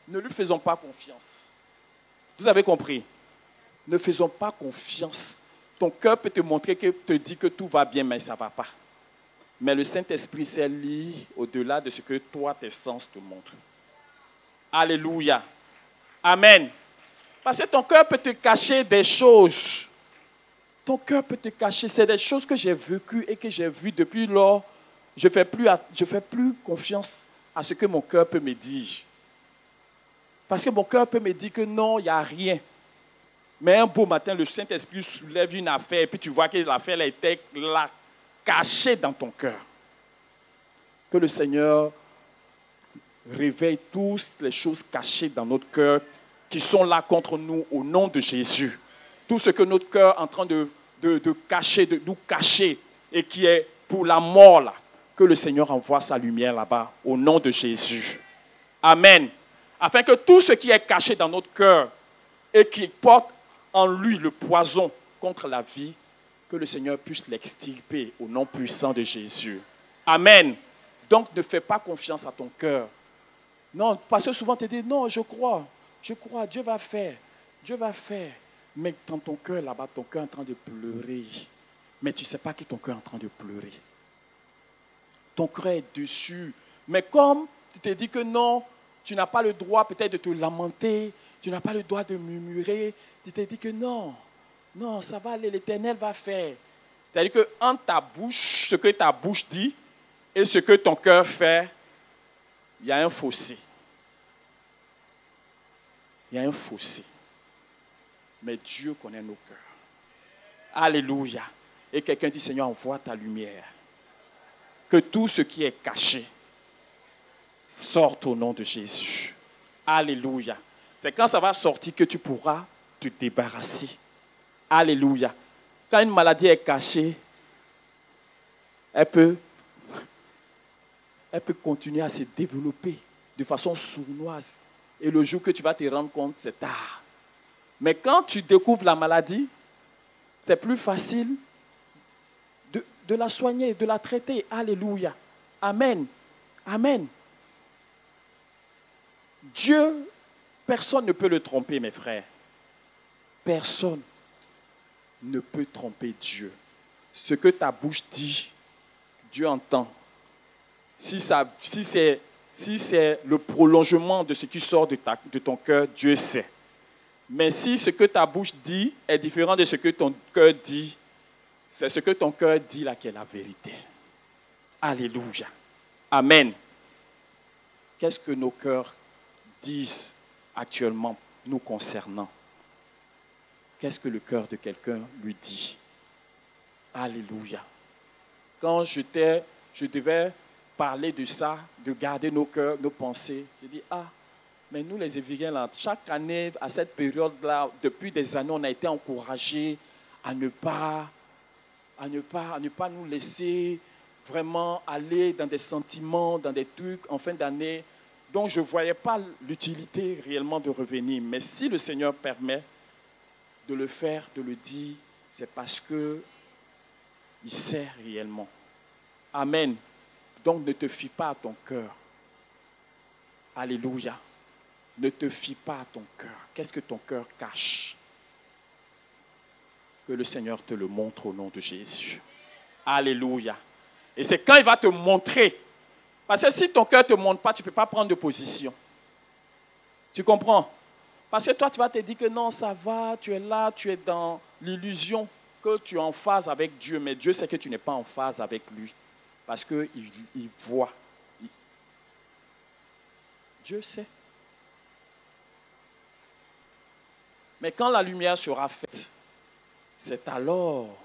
ne lui faisons pas confiance. Vous avez compris? Ne faisons pas confiance. Ton cœur peut te montrer, te dire que tout va bien, mais ça ne va pas. Mais le Saint-Esprit sait lire au-delà de ce que toi, tes sens te montrent. Alléluia. Amen. Parce que ton cœur peut te cacher des choses. Ton cœur peut te cacher. C'est des choses que j'ai vécues et que j'ai vues depuis lors. Je ne fais plus confiance à ce que mon cœur peut me dire. Parce que mon cœur peut me dire que non, il n'y a rien. Mais un beau matin, le Saint-Esprit soulève une affaire et puis tu vois que l'affaire était là, cachée dans ton cœur. Que le Seigneur réveille toutes les choses cachées dans notre cœur qui sont là contre nous au nom de Jésus. Tout ce que notre cœur est en train de cacher, de nous cacher et qui est pour la mort là, que le Seigneur envoie sa lumière là-bas au nom de Jésus. Amen. Afin que tout ce qui est caché dans notre cœur et qui porte en lui le poison contre la vie, que le Seigneur puisse l'extirper au nom puissant de Jésus. Amen. Donc ne fais pas confiance à ton cœur. Non, parce que souvent tu te dis, non, je crois, Dieu va faire. Mais dans ton cœur là-bas, ton cœur est en train de pleurer. Mais tu ne sais pas que ton cœur est en train de pleurer. Ton cœur est dessus. Mais comme tu te dis que non, tu n'as pas le droit peut-être de te lamenter, tu n'as pas le droit de murmurer, tu te dis que non, ça va aller, l'Éternel va faire. C'est-à-dire qu'entre ta bouche, ce que ta bouche dit et ce que ton cœur fait, il y a un fossé. Il y a un fossé. Mais Dieu connaît nos cœurs. Alléluia. Et quelqu'un dit, Seigneur, envoie ta lumière. Que tout ce qui est caché sorte au nom de Jésus. Alléluia. C'est quand ça va sortir que tu pourras te débarrasser. Alléluia. Quand une maladie est cachée, elle peut continuer à se développer de façon sournoise. Et le jour que tu vas te rendre compte, c'est tard. Mais quand tu découvres la maladie, c'est plus facile de la soigner, de la traiter. Alléluia. Amen. Amen. Dieu, personne ne peut le tromper, mes frères. Personne ne peut tromper Dieu. Ce que ta bouche dit, Dieu entend. Si c'est le prolongement de ce qui sort de ton cœur, Dieu sait. Mais si ce que ta bouche dit est différent de ce que ton cœur dit, c'est ce que ton cœur dit là qui est la vérité. Alléluia. Amen. Qu'est-ce que nos cœurs disent actuellement nous concernant? Qu'est-ce que le cœur de quelqu'un lui dit? Alléluia. Quand je devais parler de ça, de garder nos cœurs, nos pensées, je dis, mais nous les Éviriens, là, chaque année, à cette période-là, depuis des années, on a été encouragés à ne pas nous laisser vraiment aller dans des sentiments, dans des trucs en fin d'année. Donc, je ne voyais pas l'utilité réellement de revenir. Mais si le Seigneur permet de le faire, de le dire, c'est parce qu'il sait réellement. Amen. Donc, ne te fie pas à ton cœur. Alléluia. Ne te fie pas à ton cœur. Qu'est-ce que ton cœur cache? Que le Seigneur te le montre au nom de Jésus. Alléluia. Et c'est quand il va te montrer. Parce que si ton cœur ne te montre pas, tu ne peux pas prendre de position. Tu comprends? Parce que toi, tu vas te dire que non, ça va, tu es là, tu es dans l'illusion que tu es en phase avec Dieu. Mais Dieu sait que tu n'es pas en phase avec lui. Parce qu'il voit. Dieu sait. Mais quand la lumière sera faite, c'est alors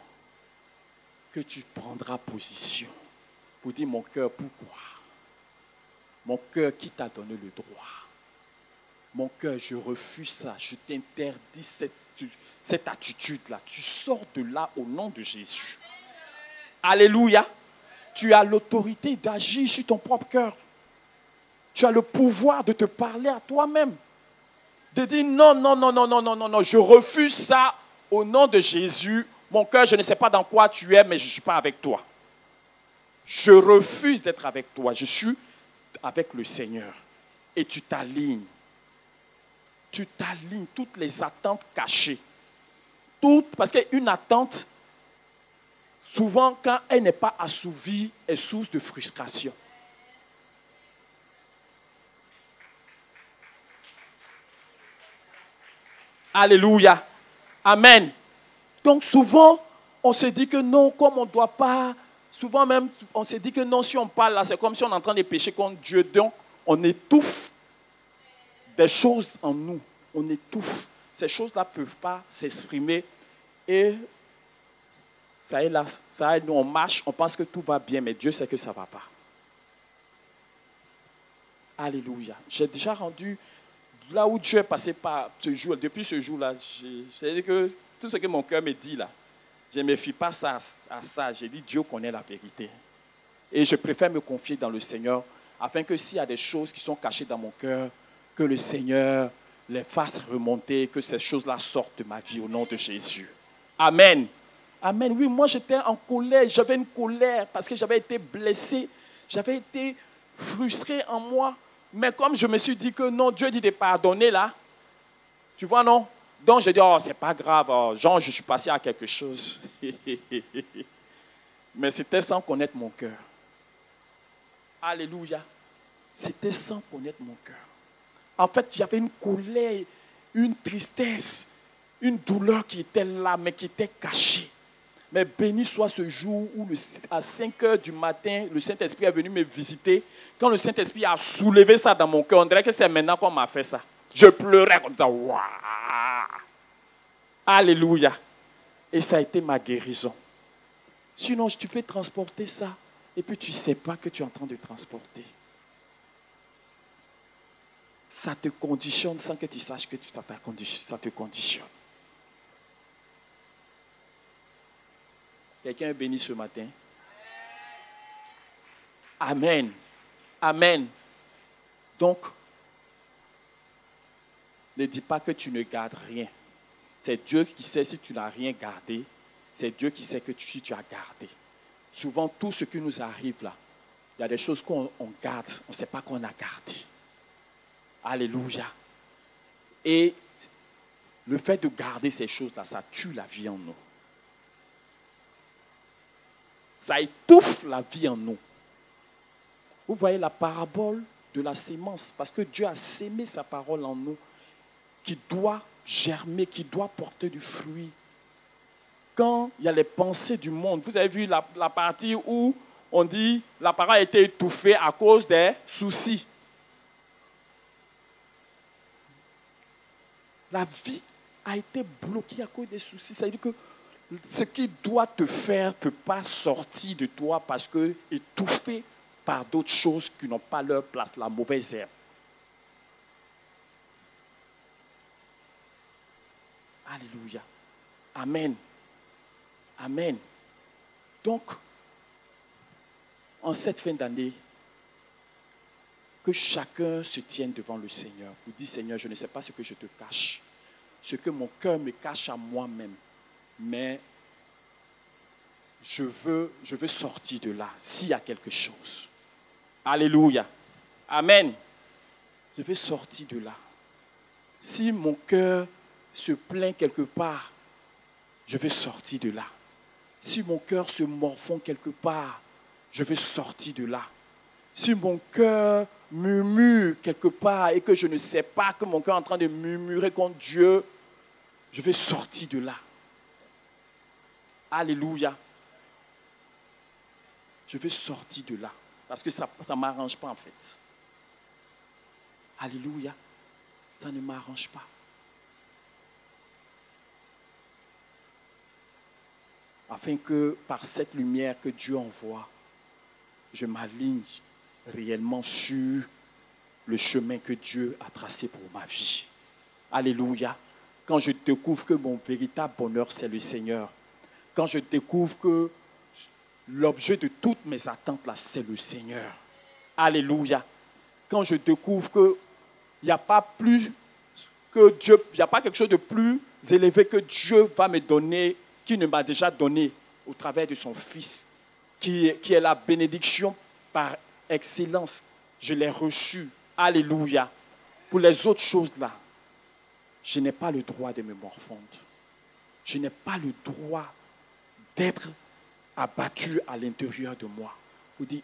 que tu prendras position pour dire mon cœur, pourquoi? Mon cœur qui t'a donné le droit. Mon cœur, je refuse ça. Je t'interdis cette attitude-là. Tu sors de là au nom de Jésus. Alléluia. Tu as l'autorité d'agir sur ton propre cœur. Tu as le pouvoir de te parler à toi-même. De dire non, non, non, non, non, non, non, non. Je refuse ça au nom de Jésus. Mon cœur, je ne sais pas dans quoi tu es, mais je ne suis pas avec toi. Je refuse d'être avec toi. Je suis avec le Seigneur. Et tu t'alignes. Tu t'alignes toutes les attentes cachées. Parce qu'une attente, souvent, quand elle n'est pas assouvie, est source de frustration. Alléluia. Amen. Donc souvent, on se dit que non, comme on ne doit pas. Souvent même, on se dit que non, si on parle là, c'est comme si on est en train de pécher contre Dieu. Donc, on étouffe des choses en nous. On étouffe. Ces choses-là ne peuvent pas s'exprimer. Et ça est là, nous on marche, on pense que tout va bien, mais Dieu sait que ça ne va pas. Alléluia. J'ai déjà rendu là où Dieu est passé par ce jour. Depuis ce jour-là, j'ai dit que tout ce que mon cœur me dit là, je ne me fie pas à ça. J'ai dit Dieu connaît la vérité. Et je préfère me confier dans le Seigneur afin que s'il y a des choses qui sont cachées dans mon cœur, que le Seigneur les fasse remonter, que ces choses-là sortent de ma vie au nom de Jésus. Amen. Amen. Oui, moi j'étais en colère. J'avais une colère parce que j'avais été blessé. J'avais été frustré en moi. Mais comme je me suis dit que non, Dieu dit de pardonner là. Tu vois, non? Donc j'ai dit, oh, c'est pas grave. Oh, genre, je suis passé à quelque chose. Mais c'était sans connaître mon cœur. Alléluia. C'était sans connaître mon cœur. En fait, il y avait une colère, une tristesse, une douleur qui était là, mais qui était cachée. Mais béni soit ce jour où à 5 heures du matin, le Saint-Esprit est venu me visiter. Quand le Saint-Esprit a soulevé ça dans mon cœur, on dirait que c'est maintenant qu'on m'a fait ça. Je pleurais comme ça. Waouh! Alléluia. Et ça a été ma guérison. Sinon, tu peux transporter ça et puis tu ne sais pas que tu es en train de transporter. Ça te conditionne sans que tu saches que ça te conditionne. Quelqu'un est béni ce matin? Amen. Amen. Donc, ne dis pas que tu ne gardes rien. C'est Dieu qui sait si tu n'as rien gardé. C'est Dieu qui sait que si tu as gardé. Souvent, tout ce qui nous arrive là, il y a des choses qu'on garde, on ne sait pas qu'on a gardé. Alléluia. Et le fait de garder ces choses-là, ça tue la vie en nous. Ça étouffe la vie en nous. Vous voyez la parabole de la sémence, parce que Dieu a sémé sa parole en nous, qui doit germer, qui doit porter du fruit. Quand il y a les pensées du monde, vous avez vu la partie où on dit la parole a été étouffée à cause des soucis. La vie a été bloquée à cause des soucis. Ça veut dire que ce qui doit te faire ne peut pas sortir de toi parce que étouffé par d'autres choses qui n'ont pas leur place, la mauvaise herbe. Alléluia. Amen. Amen. Donc, en cette fin d'année, que chacun se tienne devant le Seigneur pour dire, Seigneur, je ne sais pas ce que je te cache, ce que mon cœur me cache à moi-même, mais je veux sortir de là s'il y a quelque chose. Alléluia. Amen. Je veux sortir de là. Si mon cœur se plaint quelque part, je vais sortir de là. Si mon cœur se morfond quelque part, je vais sortir de là. Si mon cœur murmure quelque part et que je ne sais pas que mon cœur est en train de murmurer contre Dieu, je vais sortir de là. Alléluia. Je vais sortir de là. Parce que ça ne m'arrange pas en fait. Alléluia. Ça ne m'arrange pas. Afin que par cette lumière que Dieu envoie, je m'aligne réellement sur le chemin que Dieu a tracé pour ma vie. Alléluia. Quand je découvre que mon véritable bonheur, c'est le Seigneur. Quand je découvre que l'objet de toutes mes attentes, là, c'est le Seigneur. Alléluia. Quand je découvre qu'il n'y a pas plus que Dieu, il n'y a pas quelque chose de plus élevé que Dieu va me donner, qu'il ne m'a déjà donné au travers de son Fils, qui est la bénédiction par excellence. Je l'ai reçu. Alléluia. Pour les autres choses là, je n'ai pas le droit de me morfondre. Je n'ai pas le droit d'être abattu à l'intérieur de moi. Vous dites,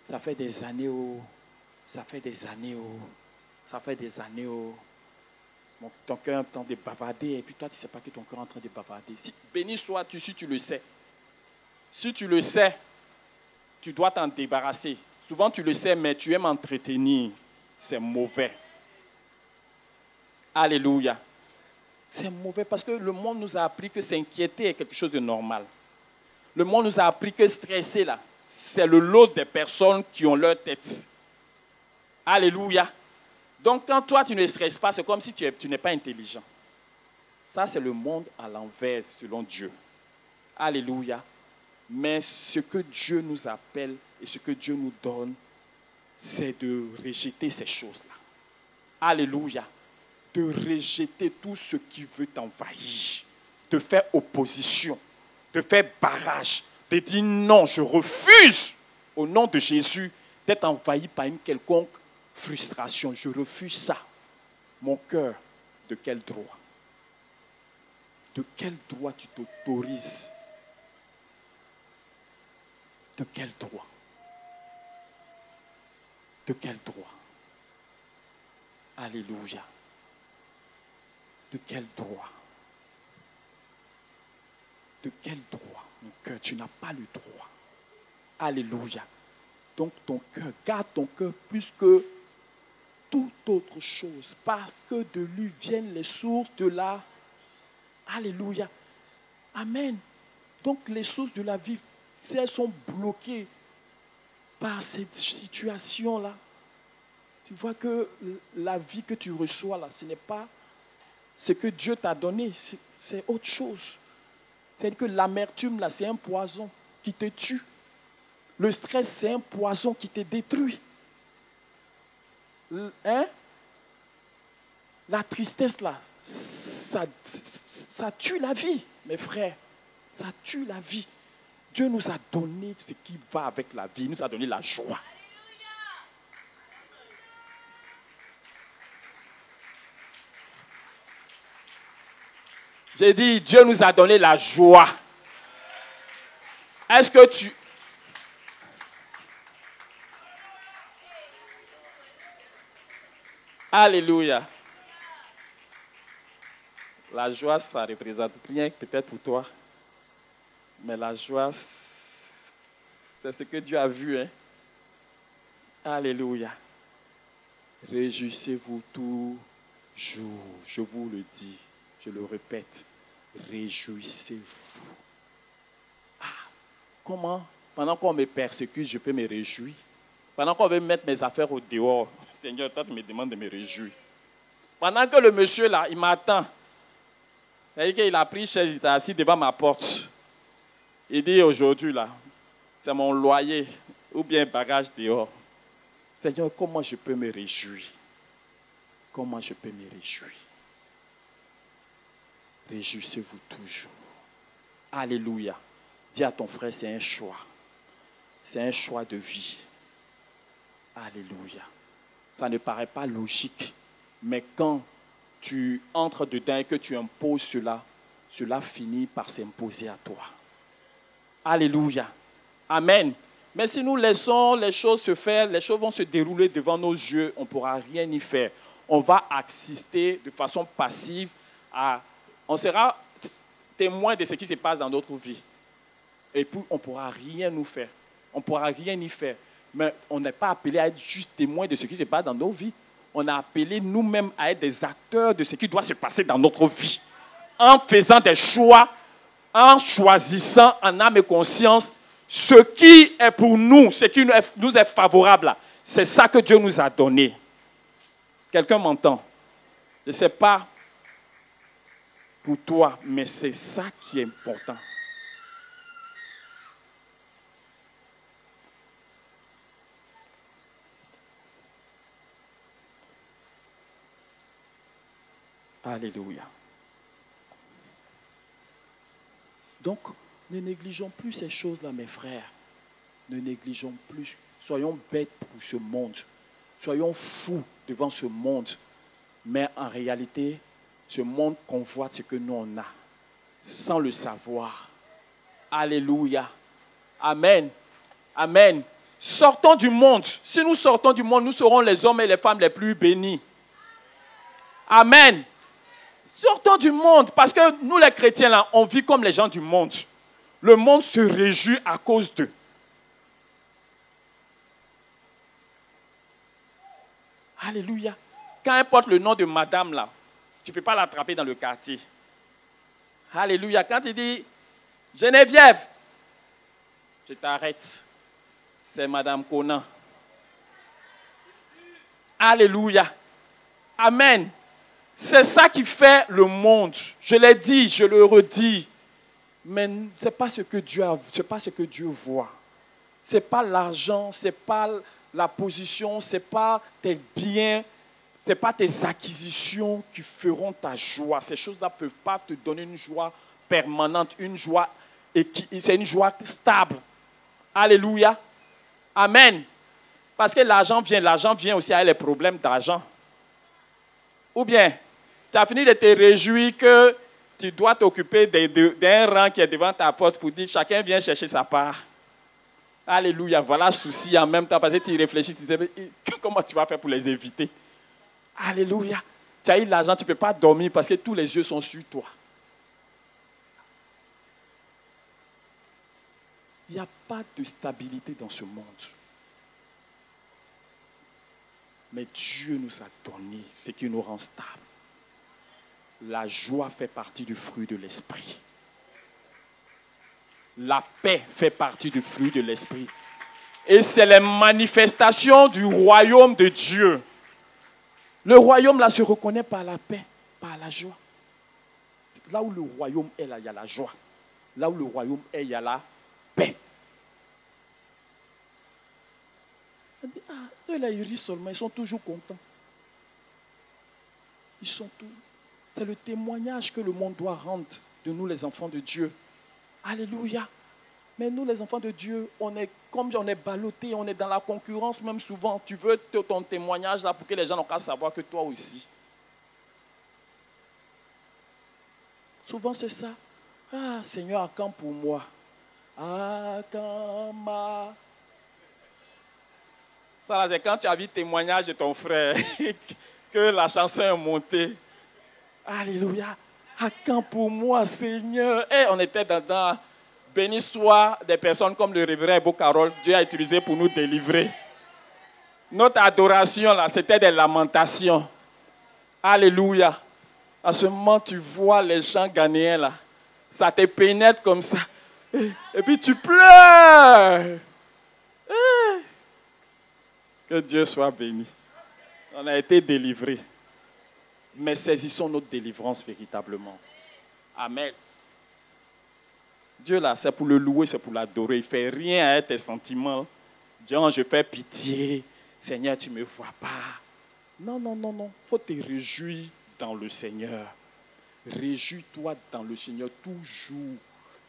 ça fait des années, ça fait des années, ton cœur est en train de bavarder et puis toi tu ne sais pas que ton cœur est en train de bavarder. Béni sois-tu si tu le sais. Si tu le sais, tu dois t'en débarrasser. Souvent tu le sais, mais tu aimes entretenir. C'est mauvais. Alléluia. C'est mauvais parce que le monde nous a appris que s'inquiéter est quelque chose de normal. Le monde nous a appris que stresser, là, c'est le lot des personnes qui ont leur tête. Alléluia. Donc, quand toi, tu ne stresses pas, c'est comme si tu n'es pas intelligent. Ça, c'est le monde à l'envers, selon Dieu. Alléluia. Mais ce que Dieu nous appelle et ce que Dieu nous donne, c'est de rejeter ces choses-là. Alléluia. De rejeter tout ce qui veut t'envahir, de faire opposition, de faire barrage, de dire non, je refuse au nom de Jésus d'être envahi par une quelconque frustration. Je refuse ça. Mon cœur, de quel droit? De quel droit tu t'autorises? De quel droit? De quel droit? Alléluia. De quel droit? De quel droit, mon cœur? Tu n'as pas le droit. Alléluia. Donc ton cœur, garde ton cœur plus que toute autre chose, parce que de lui viennent les sources de la... Alléluia. Amen. Donc les sources de la vie, si elles sont bloquées par cette situation-là, tu vois que la vie que tu reçois là, ce n'est pas ce que Dieu t'a donné, c'est autre chose. C'est-à-dire que l'amertume là, c'est un poison qui te tue. Le stress, c'est un poison qui te détruit. La tristesse là, ça tue la vie, mes frères. Ça tue la vie. Dieu nous a donné ce qui va avec la vie. Il nous a donné la joie. J'ai dit, Dieu nous a donné la joie. Est-ce que tu... Alléluia. La joie, ça ne représente rien peut-être pour toi. Mais la joie, c'est ce que Dieu a vu. Hein? Alléluia. Réjouissez-vous toujours. Je vous le dis. Je le répète, réjouissez-vous. Comment, pendant qu'on me persécute, je peux me réjouir? Pendant qu'on veut mettre mes affaires au dehors, Seigneur, toi, tu me demandes de me réjouir. Pendant que le monsieur, là, il m'attend, c'est-à-dire qu'il a pris chaise, il est assis devant ma porte. Il dit aujourd'hui, là, c'est mon loyer ou bien bagage dehors. Seigneur, comment je peux me réjouir? Comment je peux me réjouir? Réjouissez-vous toujours. Alléluia. Dis à ton frère, c'est un choix. C'est un choix de vie. Alléluia. Ça ne paraît pas logique, mais quand tu entres dedans et que tu imposes cela, cela finit par s'imposer à toi. Alléluia. Amen. Mais si nous laissons les choses se faire, les choses vont se dérouler devant nos yeux, on ne pourra rien y faire. On va assister de façon passive on sera témoin de ce qui se passe dans notre vie. Et puis, on ne pourra rien nous faire. On ne pourra rien y faire. Mais on n'est pas appelé à être juste témoin de ce qui se passe dans nos vies. On a appelé nous-mêmes à être des acteurs de ce qui doit se passer dans notre vie. En faisant des choix, en choisissant en âme et conscience ce qui est pour nous, ce qui nous est favorable. C'est ça que Dieu nous a donné. Quelqu'un m'entend? Je ne sais pas pour toi, mais c'est ça qui est important. Alléluia. Donc, ne négligeons plus ces choses-là, mes frères. Ne négligeons plus. Soyons bêtes pour ce monde. Soyons fous devant ce monde. Mais en réalité, ce monde convoite ce que nous on a, sans le savoir. Alléluia. Amen. Amen. Sortons du monde. Si nous sortons du monde, nous serons les hommes et les femmes les plus bénis. Amen. Sortons du monde, parce que nous les chrétiens, là, on vit comme les gens du monde. Le monde se réjouit à cause d'eux. Alléluia. Quand elle porte le nom de madame, là, tu ne peux pas l'attraper dans le quartier. Alléluia. Quand il dit Geneviève, je t'arrête. C'est madame Conan. Alléluia. Amen. C'est ça qui fait le monde. Je l'ai dit, je le redis. Mais ce n'est pas ce que Dieu a, c'est pas ce que Dieu voit. Ce n'est pas l'argent, ce n'est pas la position, ce n'est pas tes biens, ce n'est pas tes acquisitions qui feront ta joie. Ces choses-là ne peuvent pas te donner une joie permanente, une joie, c'est une joie stable. Alléluia. Amen. Parce que l'argent vient aussi avec les problèmes d'argent. Ou bien, tu as fini de te réjouir que tu dois t'occuper d'un rang qui est devant ta porte pour dire chacun vient chercher sa part. Alléluia. Voilà souci en même temps parce que tu réfléchis, tu dis comment tu vas faire pour les éviter. Alléluia. Tu as eu l'argent, tu ne peux pas dormir parce que tous les yeux sont sur toi. Il n'y a pas de stabilité dans ce monde. Mais Dieu nous a donné ce qui nous rend stables. La joie fait partie du fruit de l'esprit. La paix fait partie du fruit de l'esprit. Et c'est les manifestations du royaume de Dieu. Le royaume là se reconnaît par la paix, par la joie. Là où le royaume est, là, il y a la joie. Là où le royaume est, il y a la paix. On dit, eux là, ils rient seulement, ils sont toujours contents. Ils sont tous. C'est le témoignage que le monde doit rendre de nous, les enfants de Dieu. Alléluia. Mais nous, les enfants de Dieu, on est ballottés, on est dans la concurrence même souvent. Tu veux ton témoignage là pour que les gens n'ont qu'à savoir que toi aussi. Souvent, c'est ça. Ah, Seigneur, accampe pour moi. Accampa. Ça, c'est quand tu as vu le témoignage de ton frère que la chanson est montée. Alléluia. Accampe pour moi, Seigneur. Et on était dans béni soit des personnes comme le révérend Beau Carole. Dieu a utilisé pour nous délivrer. Notre adoration, là, c'était des lamentations. Alléluia. À ce moment, tu vois les chants ghanéens, là. Ça te pénètre comme ça. Et puis tu pleures. Que Dieu soit béni. On a été délivrés. Mais saisissons notre délivrance véritablement. Amen. Dieu là, c'est pour le louer, c'est pour l'adorer. Il ne fait rien avec tes sentiments. Dieu, je fais pitié. Seigneur, tu ne me vois pas. Non, non, non, non. Il faut te réjouir dans le Seigneur. Réjouis-toi dans le Seigneur toujours.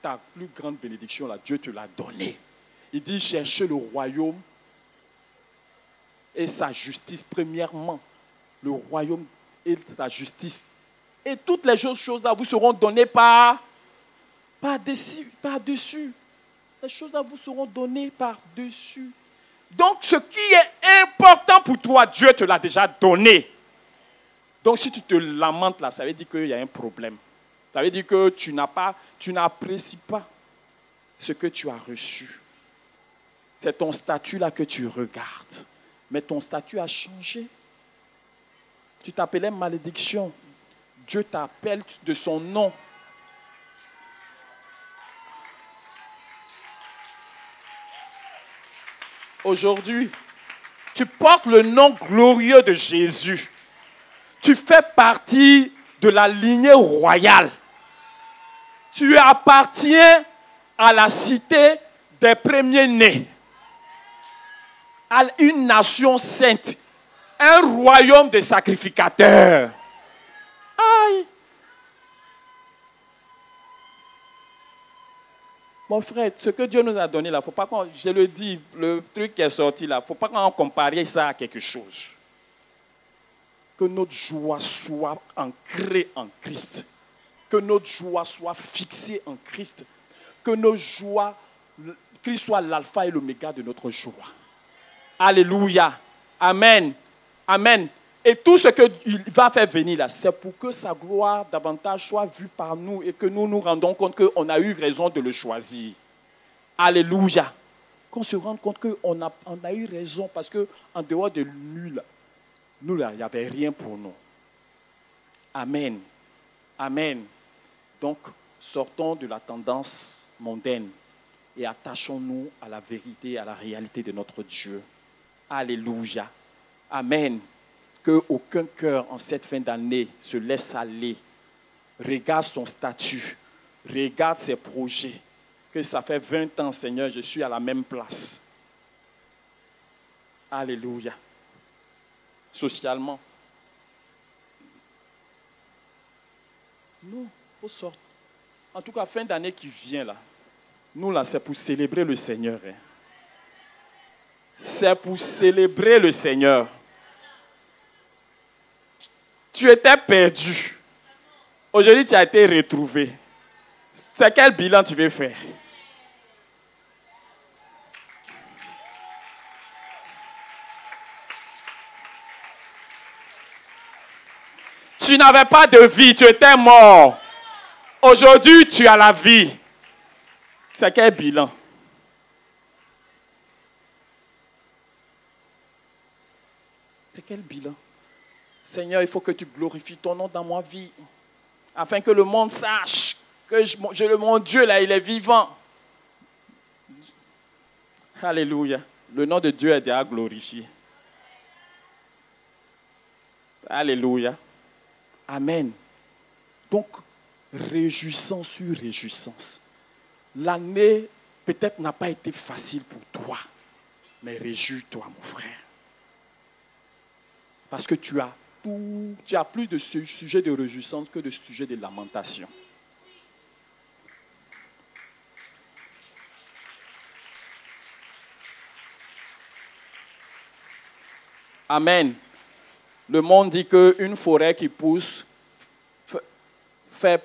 Ta plus grande bénédiction, là, Dieu te l'a donnée. Il dit, cherchez le royaume et sa justice. Premièrement, le royaume et sa justice. Et toutes les choses-là vous seront données par-dessus. Les choses-là vous seront données par-dessus. Donc, ce qui est important pour toi, Dieu te l'a déjà donné. Donc, si tu te lamentes là, ça veut dire qu'il y a un problème. Ça veut dire que tu n'apprécies pas ce que tu as reçu. C'est ton statut là que tu regardes. Mais ton statut a changé. Tu t'appelais malédiction. Dieu t'appelle de son nom. Aujourd'hui, tu portes le nom glorieux de Jésus. Tu fais partie de la lignée royale. Tu appartiens à la cité des premiers-nés, à une nation sainte, un royaume de sacrificateurs. Aïe! Mon frère, ce que Dieu nous a donné là, faut pas qu'on, je le dis, le truc qui est sorti là, il ne faut pas qu'on compare ça à quelque chose. Que notre joie soit ancrée en Christ. Que notre joie soit fixée en Christ. Que nos joies, Christ soit l'alpha et l'oméga de notre joie. Alléluia. Amen. Amen. Et tout ce qu'il va faire venir là, c'est pour que sa gloire davantage soit vue par nous et que nous nous rendons compte qu'on a eu raison de le choisir. Alléluia. Qu'on se rende compte qu'on a eu raison parce qu'en dehors de lui, là, nous, là, il n'y avait rien pour nous. Amen. Amen. Donc, sortons de la tendance mondaine et attachons-nous à la vérité, à la réalité de notre Dieu. Alléluia. Amen. Qu'aucun cœur en cette fin d'année se laisse aller. Regarde son statut. Regarde ses projets. Que ça fait 20 ans, Seigneur, je suis à la même place. Alléluia. Socialement. Non, il faut sortir. En tout cas, fin d'année qui vient là, nous là, c'est pour célébrer le Seigneur. Hein. C'est pour célébrer le Seigneur. Tu étais perdu. Aujourd'hui, tu as été retrouvé. C'est quel bilan tu veux faire? Tu n'avais pas de vie, tu étais mort. Aujourd'hui, tu as la vie. C'est quel bilan? C'est quel bilan? Seigneur, il faut que tu glorifies ton nom dans ma vie, afin que le monde sache que mon Dieu, là, il est vivant. Alléluia. Le nom de Dieu est déjà glorifié. Alléluia. Amen. Donc, réjouissance sur réjouissance. L'année, peut-être, n'a pas été facile pour toi, mais réjouis-toi, mon frère. Parce que tu as plus de sujet de réjouissance que de sujet de lamentation. Amen. Le monde dit qu'une forêt qui pousse fait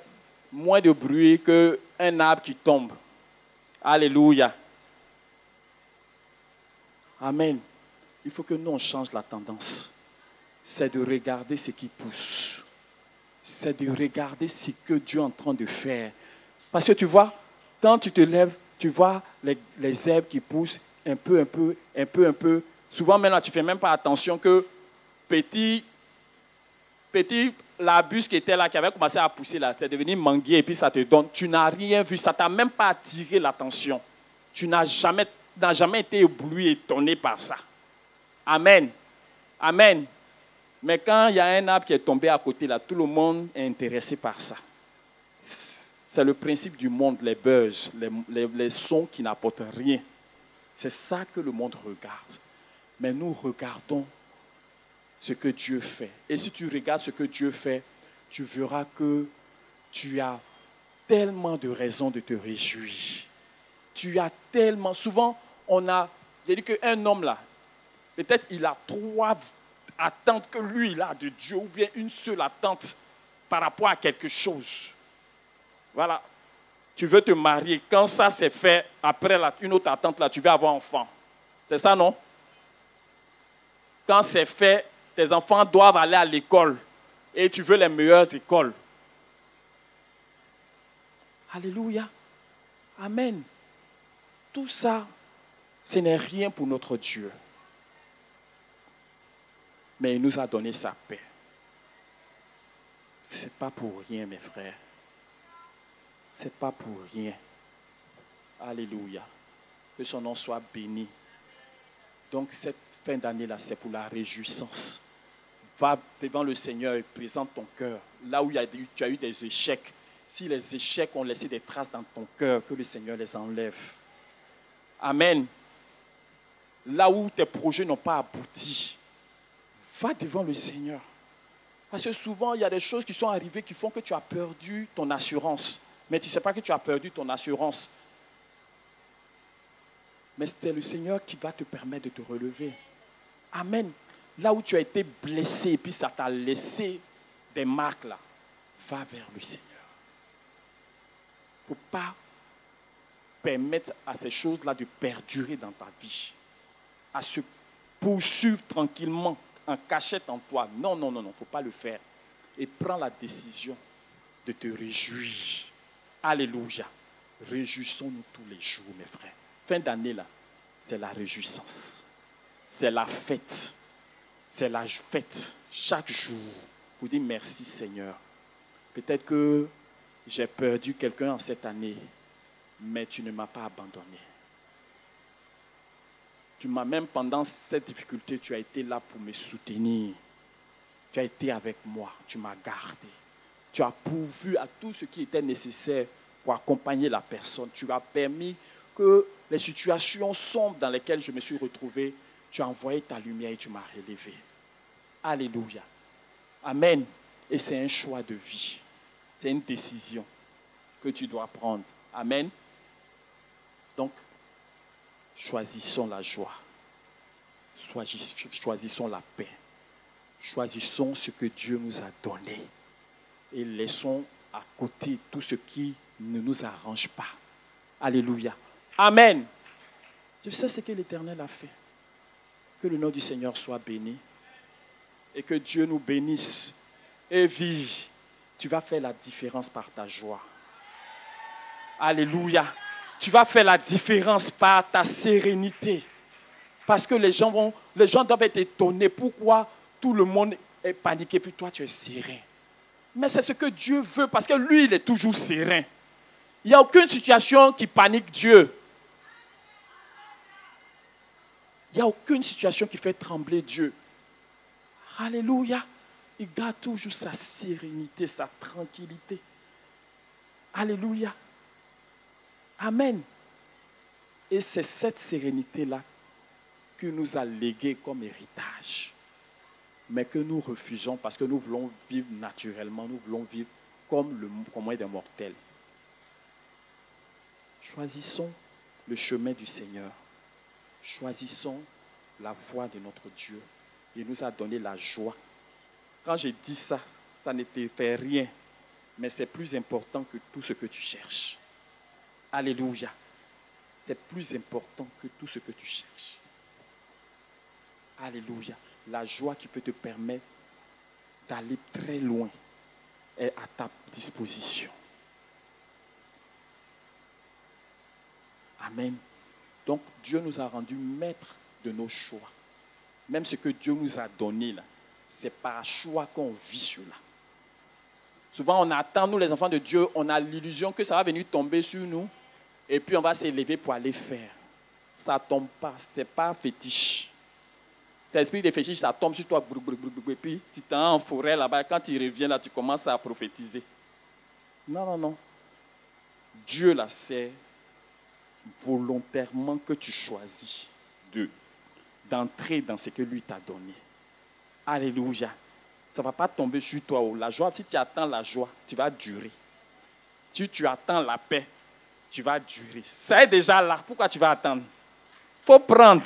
moins de bruit qu'un arbre qui tombe. Alléluia. Amen. Il faut que nous, on change la tendance. C'est de regarder ce qui pousse. C'est de regarder ce que Dieu est en train de faire. Parce que tu vois, quand tu te lèves, tu vois les herbes qui poussent un peu. Souvent, maintenant, tu ne fais même pas attention que petit l'arbuste qui était là, qui avait commencé à pousser là, c'est devenu manguier et puis ça te donne. Tu n'as rien vu, ça ne t'a même pas attiré l'attention. Tu n'as jamais été ébloui, étonné par ça. Amen. Amen. Mais quand il y a un arbre qui est tombé à côté, là, tout le monde est intéressé par ça. C'est le principe du monde, les buzz, les sons qui n'apportent rien. C'est ça que le monde regarde. Mais nous regardons ce que Dieu fait. Et si tu regardes ce que Dieu fait, tu verras que tu as tellement de raisons de te réjouir. Tu as tellement... Souvent, j'ai dit qu'un homme là, peut-être il a 3 attentes que lui, il a de Dieu, ou bien une seule attente. par rapport à quelque chose. Voilà. Tu veux te marier. Quand ça s'est fait, après une autre attente, là, tu veux avoir enfant. C'est ça, non? Quand c'est fait, tes enfants doivent aller à l'école. Et tu veux les meilleures écoles. Alléluia. Amen. Tout ça, ce n'est rien pour notre Dieu. Mais il nous a donné sa paix. Ce n'est pas pour rien, mes frères. Ce n'est pas pour rien. Alléluia. Que son nom soit béni. Donc cette fin d'année-là, c'est pour la réjouissance. Va devant le Seigneur et présente ton cœur. Là où tu as eu des échecs, si les échecs ont laissé des traces dans ton cœur, que le Seigneur les enlève. Amen. Là où tes projets n'ont pas abouti, va devant le Seigneur. Parce que souvent, il y a des choses qui sont arrivées qui font que tu as perdu ton assurance. Mais tu ne sais pas que tu as perdu ton assurance. Mais c'est le Seigneur qui va te permettre de te relever. Amen. Là où tu as été blessé et puis ça t'a laissé des marques là, va vers le Seigneur. Il ne faut pas permettre à ces choses-là de perdurer dans ta vie, à se poursuivre tranquillement, en cachette en toi. Non, non, non, non, il ne faut pas le faire. Et prends la décision de te réjouir. Alléluia. Réjouissons-nous tous les jours, mes frères. Fin d'année, là, c'est la réjouissance. C'est la fête. C'est la fête. Chaque jour, pour dire merci, Seigneur. Peut-être que j'ai perdu quelqu'un en cette année, mais tu ne m'as pas abandonné. Tu m'as même, pendant cette difficulté, tu as été là pour me soutenir. Tu as été avec moi, tu m'as gardé. Tu as pourvu à tout ce qui était nécessaire pour accompagner la personne. Tu as permis que les situations sombres dans lesquelles je me suis retrouvé, tu as envoyé ta lumière et tu m'as relevé. Alléluia. Amen. Et c'est un choix de vie. C'est une décision que tu dois prendre. Amen. Donc, choisissons la joie. Choisissons la paix. Choisissons ce que Dieu nous a donné. Et laissons à côté tout ce qui ne nous arrange pas. Alléluia. Amen. Je sais ce que l'Éternel a fait. Que le nom du Seigneur soit béni. Et que Dieu nous bénisse. Et vive. Tu vas faire la différence par ta joie. Alléluia. Tu vas faire la différence par ta sérénité. Parce que les gens doivent être étonnés. Pourquoi tout le monde est paniqué, puis toi tu es serein. Mais c'est ce que Dieu veut, parce que lui, il est toujours serein. Il n'y a aucune situation qui panique Dieu. Il n'y a aucune situation qui fait trembler Dieu. Alléluia. Il garde toujours sa sérénité, sa tranquillité. Alléluia. Amen. Et c'est cette sérénité-là que nous a léguée comme héritage. Mais que nous refusons parce que nous voulons vivre naturellement, nous voulung vivre comme des mortels. Choisissons le chemin du Seigneur. Choisissons la voie de notre Dieu. Il nous a donné la joie. Quand j'ai dit ça, ça ne te fait rien, mais c'est plus important que tout ce que tu cherches. Alléluia. C'est plus important que tout ce que tu cherches. Alléluia. La joie qui peut te permettre d'aller très loin est à ta disposition. Amen. Donc Dieu nous a rendus maîtres de nos choix. Même ce que Dieu nous a donné là, c'est par choix qu'on vit cela. Souvent on attend, nous les enfants de Dieu, on a l'illusion que ça va venir tomber sur nous et puis on va s'élever pour aller faire. Ça ne tombe pas, ce n'est pas fétiche. C'est l'esprit des fétiches, ça tombe sur toi, et puis tu t'es en forêt là-bas, quand tu reviens là, tu commences à prophétiser. Non, non, non. Dieu là, c'est volontairement que tu choisis d'entrer dans ce que lui t'a donné. Alléluia. Ça ne va pas tomber sur toi. La joie, si tu attends la joie, tu vas durer. Si tu attends la paix, tu vas durer. Ça est déjà là. Pourquoi tu vas attendre? Il faut prendre.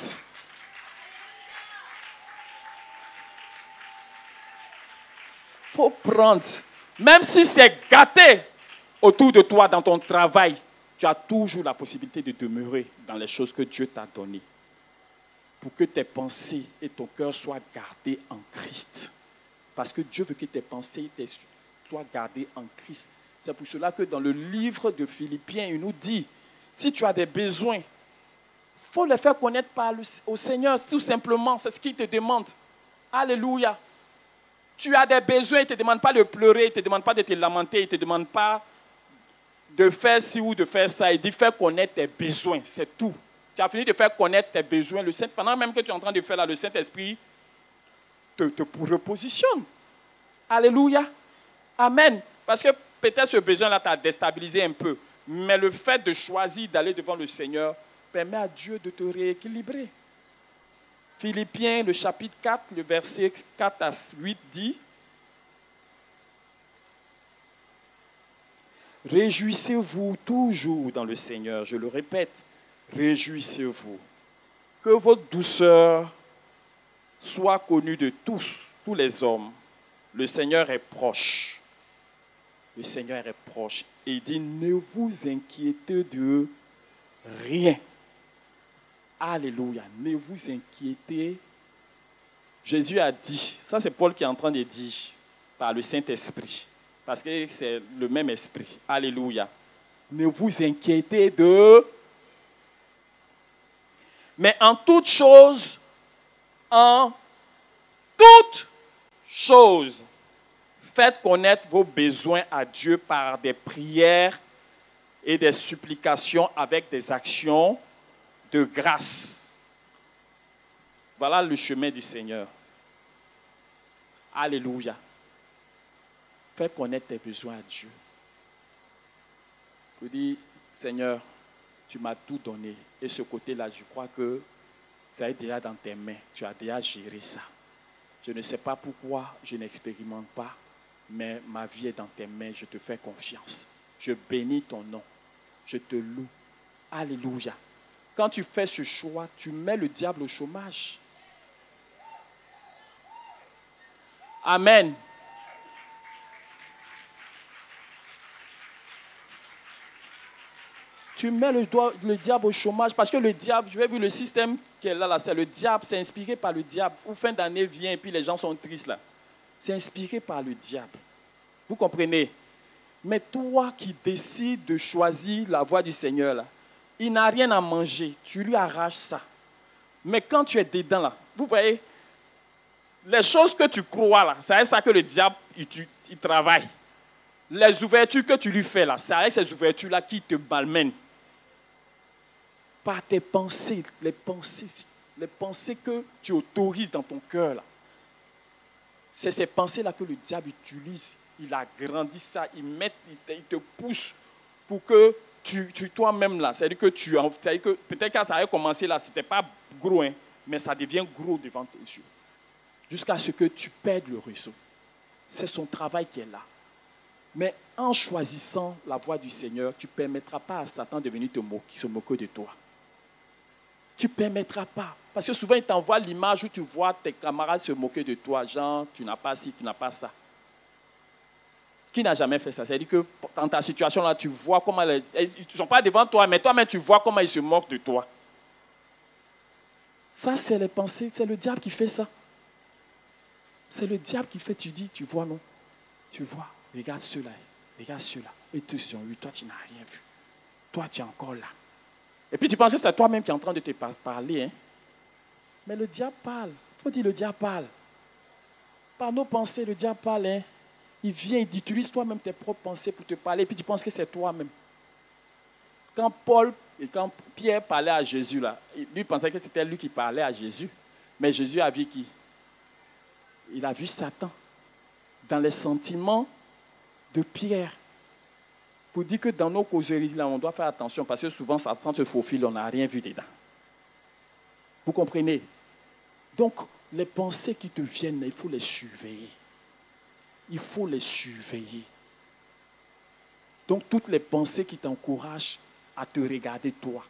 Il faut prendre. Même si c'est gâté autour de toi, dans ton travail, tu as toujours la possibilité de demeurer dans les choses que Dieu t'a données. Pour que tes pensées et ton cœur soient gardés en Christ. Parce que Dieu veut que tes pensées soient gardées en Christ. C'est pour cela que dans le livre de Philippiens, il nous dit, si tu as des besoins, il faut les faire connaître au Seigneur, tout simplement. C'est ce qu'il te demande. Alléluia. Tu as des besoins, il ne te demande pas de pleurer, il ne te demande pas de te lamenter, il ne te demande pas de faire ci ou de faire ça. Il dit, fais connaître tes besoins, c'est tout. Tu as fini de faire connaître tes besoins. Pendant même que tu es en train de faire là, le Saint-Esprit te repositionne. Alléluia. Amen. Parce que peut-être ce besoin-là t'a déstabilisé un peu. Mais le fait de choisir d'aller devant le Seigneur permet à Dieu de te rééquilibrer. Philippiens, le chapitre 4, le verset 4 à 8 dit, « Réjouissez-vous toujours dans le Seigneur. » Je le répète, réjouissez-vous. Que votre douceur soit connue de tous les hommes. Le Seigneur est proche. Le Seigneur est proche. Et il dit, ne vous inquiétez de rien. Alléluia. Ne vous inquiétez. Jésus a dit, ça c'est Paul qui est en train de dire, par le Saint-Esprit. Parce que c'est le même esprit. Alléluia. Ne vous inquiétez de... Mais en toute chose, faites connaître vos besoins à Dieu par des prières et des supplications avec des actions de grâce. Voilà le chemin du Seigneur. Alléluia. Fais connaître tes besoins à Dieu. Tu dis, Seigneur, tu m'as tout donné. Et ce côté-là, je crois que ça est déjà dans tes mains. Tu as déjà géré ça. Je ne sais pas pourquoi je n'expérimente pas, mais ma vie est dans tes mains. Je te fais confiance. Je bénis ton nom. Je te loue. Alléluia. Quand tu fais ce choix, tu mets le diable au chômage. Amen. Tu mets le diable au chômage parce que le diable, je vais vu le système qui est là, c'est le diable, c'est inspiré par le diable. Où fin d'année vient et puis les gens sont tristes là. C'est inspiré par le diable. Vous comprenez? Mais toi qui décides de choisir la voie du Seigneur là, il n'a rien à manger, tu lui arraches ça. Mais quand tu es dedans là, vous voyez, les choses que tu crois là, c'est avec ça que le diable il travaille. Les ouvertures que tu lui fais là, c'est avec ces ouvertures là qui te malmènent. Par tes pensées, les pensées que tu autorises dans ton cœur là. C'est ces pensées-là que le diable utilise. Il agrandit ça, il te pousse pour que toi-même là, c'est-à-dire que peut-être quand ça avait commencé là, ce n'était pas gros, hein, mais ça devient gros devant tes yeux. Jusqu'à ce que tu perdes le réseau. C'est son travail qui est là. Mais en choisissant la voie du Seigneur, tu ne permettras pas à Satan de venir se moquer de toi. Tu ne permettras pas. Parce que souvent, il t'envoie l'image où tu vois tes camarades se moquer de toi. Genre, tu n'as pas ci, tu n'as pas ça. Qui n'a jamais fait ça? C'est-à-dire que dans ta situation-là, tu vois comment... ils ne sont pas devant toi, mais toi-même, tu vois comment ils se moquent de toi. Ça, c'est les pensées. C'est le diable qui fait ça. C'est le diable qui fait, tu dis, tu vois, non? Tu vois, regarde ceux-là. Regarde ceux-là. Et tous, ils ont eu. Toi, tu n'as rien vu. Toi, tu es encore là. Et puis tu penses que c'est toi-même qui es en train de te parler. Hein? Mais le diable parle. Il faut dire le diable parle. Par nos pensées, le diable parle. Hein? Il vient, il utilise toi-même tes propres pensées pour te parler. Et puis tu penses que c'est toi-même. Quand Pierre parlait à Jésus, là, lui pensait que c'était lui qui parlait à Jésus. Mais Jésus a vu qui? Il a vu Satan dans les sentiments de Pierre. Pour dire que dans nos causeries, là, on doit faire attention parce que souvent, Satan se faufile, on n'a rien vu dedans. Vous comprenez? Donc, les pensées qui te viennent, il faut les surveiller. Il faut les surveiller. Donc, toutes les pensées qui t'encouragent à te regarder toi,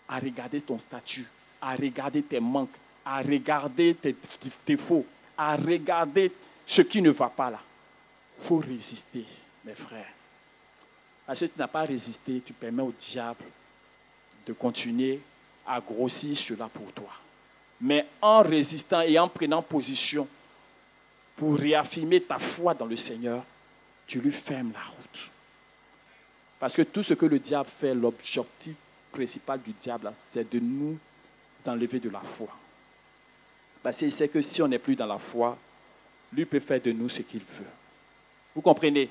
à regarder ton statut, à regarder tes manques, à regarder tes défauts, à regarder ce qui ne va pas là. Il faut résister, mes frères. Parce que tu n'as pas résisté, tu permets au diable de continuer à grossir cela pour toi. Mais en résistant et en prenant position pour réaffirmer ta foi dans le Seigneur, tu lui fermes la route. Parce que tout ce que le diable fait, l'objectif principal du diable, c'est de nous enlever de la foi. Parce qu'il sait que si on n'est plus dans la foi, lui peut faire de nous ce qu'il veut. Vous comprenez?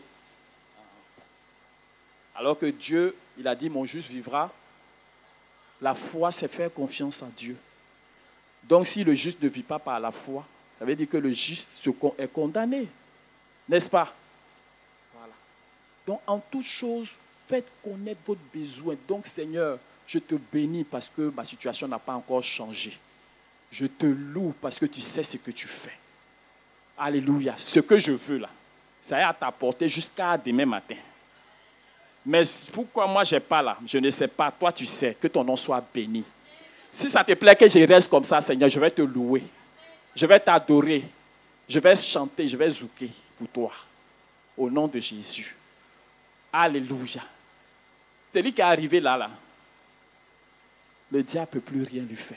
Alors que Dieu, il a dit, mon juste vivra. La foi, c'est faire confiance en Dieu. Donc, si le juste ne vit pas par la foi, ça veut dire que le juste est condamné. N'est-ce pas? Voilà. Donc, en toute chose, faites connaître votre besoin. Donc, Seigneur, je te bénis parce que ma situation n'a pas encore changé. Je te loue parce que tu sais ce que tu fais. Alléluia. Ce que je veux là, ça est à ta portée jusqu'à demain matin. Mais pourquoi moi je n'ai pas là? Je ne sais pas. Toi, tu sais. Que ton nom soit béni. Si ça te plaît que je reste comme ça, Seigneur, je vais te louer. Je vais t'adorer. Je vais chanter, je vais zouker pour toi. Au nom de Jésus. Alléluia. C'est lui qui est arrivé là. Le diable ne peut plus rien lui faire.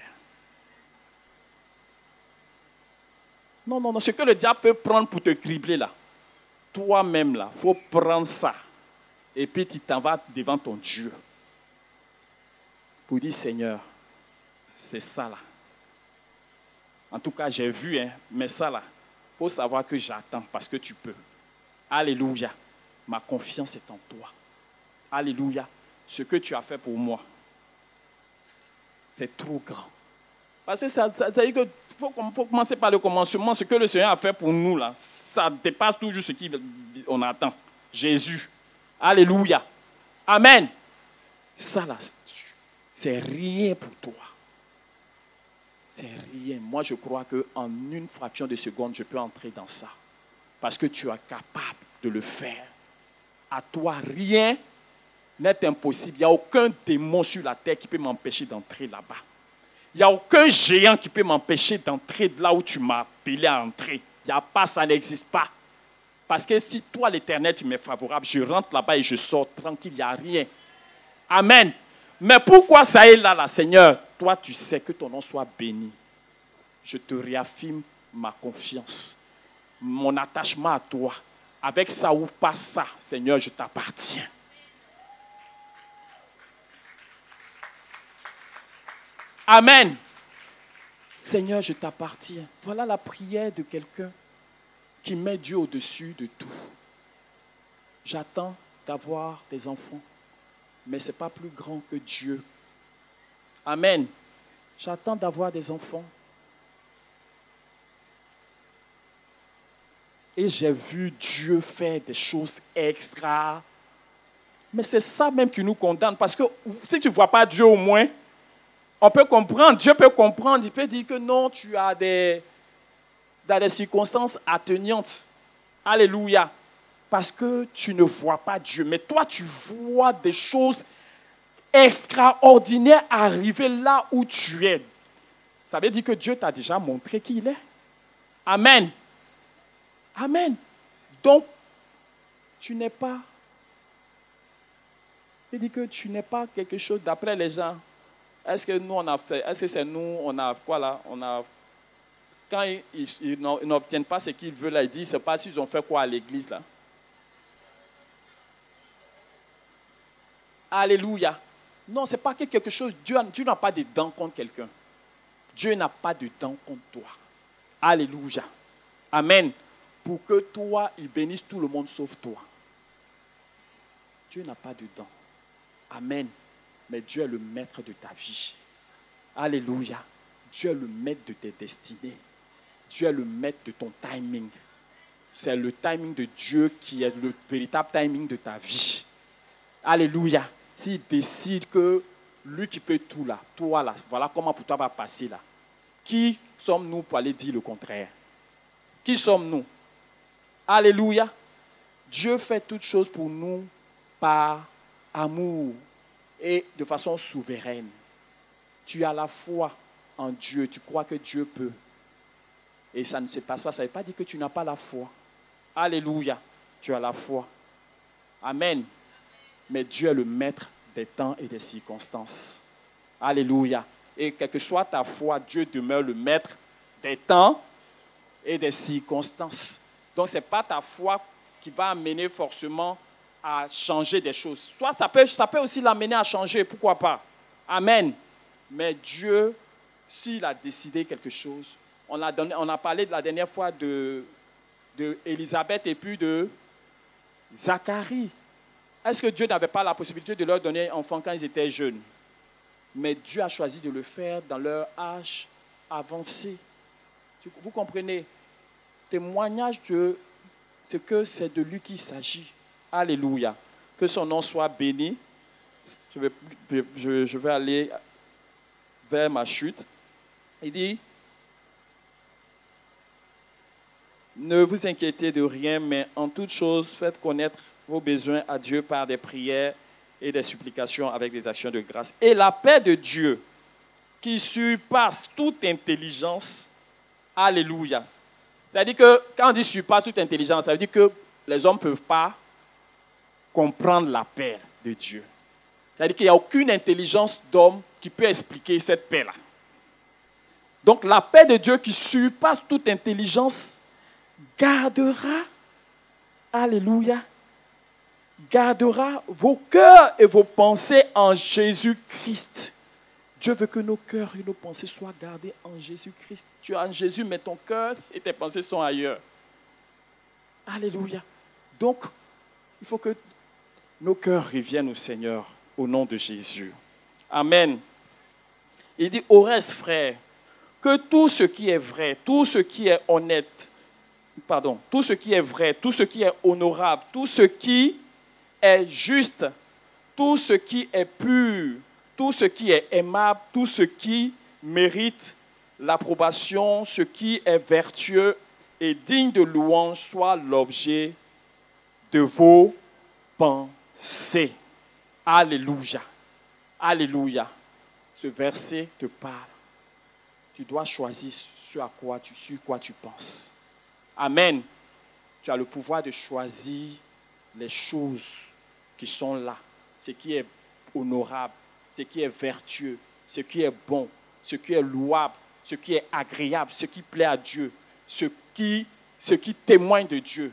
Non. Ce que le diable peut prendre pour te cribler là, toi-même là, il faut prendre ça. Et puis tu t'en vas devant ton Dieu. Pour dire, Seigneur, c'est ça là. En tout cas, j'ai vu, mais ça là, il faut savoir que j'attends parce que tu peux. Alléluia. Ma confiance est en toi. Alléluia. Ce que tu as fait pour moi, c'est trop grand. Parce que ça veut dire qu'il faut commencer par le commencement. Ce que le Seigneur a fait pour nous, là, ça dépasse toujours ce qu'on attend. Jésus. Alléluia. Amen. Ça, là, c'est rien pour toi. C'est rien. Moi, je crois qu'en une fraction de seconde, je peux entrer dans ça. Parce que tu es capable de le faire. À toi, rien n'est impossible. Il n'y a aucun démon sur la terre qui peut m'empêcher d'entrer là-bas. Il n'y a aucun géant qui peut m'empêcher d'entrer là où tu m'as appelé à entrer. Il n'y a pas, ça n'existe pas. Parce que si toi, l'Éternel, tu m'es favorable, je rentre là-bas et je sors tranquille, il n'y a rien. Amen. Mais pourquoi ça est là, Seigneur? Toi, tu sais que ton nom soit béni. Je te réaffirme ma confiance, mon attachement à toi. Avec ça ou pas ça, Seigneur, je t'appartiens. Amen. Seigneur, je t'appartiens. Voilà la prière de quelqu'un qui met Dieu au-dessus de tout. J'attends d'avoir des enfants, mais ce n'est pas plus grand que Dieu. Amen. J'attends d'avoir des enfants. Et j'ai vu Dieu faire des choses extra. Mais c'est ça même qui nous condamne. Parce que si tu ne vois pas Dieu au moins, on peut comprendre. Dieu peut comprendre. Il peut dire que non, tu as des circonstances atténuantes. Alléluia. Parce que tu ne vois pas Dieu. Mais toi, tu vois des choses extraordinaires arriver là où tu es. Ça veut dire que Dieu t'a déjà montré qui il est. Amen. Amen. Donc, tu n'es pas... Il dit que tu n'es pas quelque chose d'après les gens. Est-ce que nous, on a fait... Est-ce que c'est nous, on a... Quoi là? On a... Quand ils n'obtiennent pas ce qu'ils veulent, là, ils disent, c'est pas s'ils ont fait quoi à l'église, là. Alléluia. Non, ce n'est pas que quelque chose... Dieu n'a pas de dents contre quelqu'un. Dieu n'a pas de dents contre toi. Alléluia. Amen. Pour que toi, il bénisse tout le monde sauf toi. Dieu n'a pas de dents. Amen. Mais Dieu est le maître de ta vie. Alléluia. Dieu est le maître de tes destinées. Dieu est le maître de ton timing. C'est le timing de Dieu qui est le véritable timing de ta vie. Alléluia. S'il décide que lui qui peut tout là, toi là, voilà comment pour toi va passer là. Qui sommes-nous pour aller dire le contraire? Qui sommes-nous? Alléluia. Dieu fait toutes choses pour nous par amour et de façon souveraine. Tu as la foi en Dieu, tu crois que Dieu peut. Et ça ne se passe pas, ça ne veut pas dire que tu n'as pas la foi. Alléluia. tu as la foi. Amen. Mais Dieu est le maître des temps et des circonstances. Alléluia. Et quelle que soit ta foi, Dieu demeure le maître des temps et des circonstances. Donc, ce n'est pas ta foi qui va amener forcément à changer des choses. Soit ça peut aussi l'amener à changer, pourquoi pas. Amen. Mais Dieu, s'il a décidé quelque chose, on a parlé de la dernière fois de Élisabeth et puis de Zacharie. Est-ce que Dieu n'avait pas la possibilité de leur donner un enfant quand ils étaient jeunes? Mais Dieu a choisi de le faire dans leur âge avancé. Vous comprenez? Témoignage de ce que c'est de lui qu'il s'agit. Alléluia. Que son nom soit béni. Je vais aller vers ma chute. Il dit, ne vous inquiétez de rien, mais en toute chose, faites connaître vos besoins à Dieu par des prières et des supplications avec des actions de grâce. Et la paix de Dieu, qui surpasse toute intelligence, alléluia. C'est-à-dire que quand on dit surpasse toute intelligence, ça veut dire que les hommes ne peuvent pas comprendre la paix de Dieu. C'est-à-dire qu'il n'y a aucune intelligence d'homme qui peut expliquer cette paix-là. Donc la paix de Dieu qui surpasse toute intelligence gardera, alléluia, gardera vos cœurs et vos pensées en Jésus-Christ. Dieu veut que nos cœurs et nos pensées soient gardés en Jésus-Christ. Tu es en Jésus, mais ton cœur et tes pensées sont ailleurs. Alléluia. Donc, il faut que nos cœurs reviennent au Seigneur au nom de Jésus. Amen. Il dit, au reste, frère, que tout ce qui est vrai, tout ce qui est honnête, tout ce qui est vrai, tout ce qui est honorable, tout ce qui est juste, tout ce qui est pur, tout ce qui est aimable, tout ce qui mérite l'approbation, ce qui est vertueux et digne de louange soit l'objet de vos pensées. Alléluia. Alléluia. Ce verset te parle. Tu dois choisir sur quoi tu penses. Amen. Tu as le pouvoir de choisir les choses qui sont là. Ce qui est honorable, ce qui est vertueux, ce qui est bon, ce qui est louable, ce qui est agréable, ce qui plaît à Dieu, ce qui témoigne de Dieu.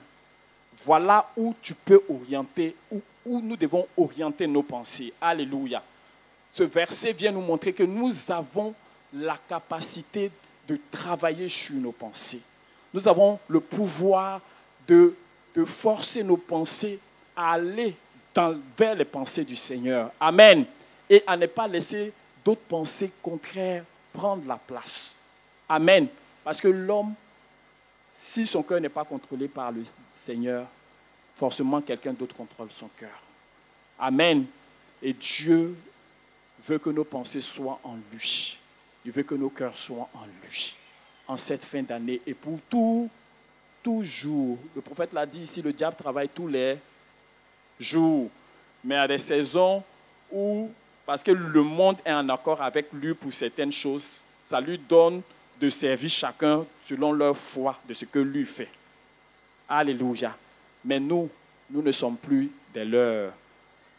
Voilà où tu peux orienter, où nous devons orienter nos pensées. Alléluia. Ce verset vient nous montrer que nous avons la capacité de travailler sur nos pensées. Nous avons le pouvoir de forcer nos pensées à aller vers les pensées du Seigneur. Amen. Et à ne pas laisser d'autres pensées contraires prendre la place. Amen. Parce que l'homme, si son cœur n'est pas contrôlé par le Seigneur, forcément quelqu'un d'autre contrôle son cœur. Amen. Et Dieu veut que nos pensées soient en lui. Il veut que nos cœurs soient en lui. En cette fin d'année et pour toujours. Le prophète l'a dit ici, le diable travaille tous les jours. Mais à des saisons où, parce que le monde est en accord avec lui pour certaines choses, ça lui donne de servir chacun selon leur foi de ce que lui fait. Alléluia. Mais nous ne sommes plus des leurs.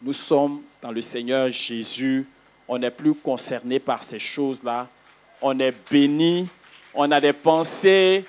Nous sommes dans le Seigneur Jésus. On n'est plus concerné par ces choses-là. On est bénis. On a des pensées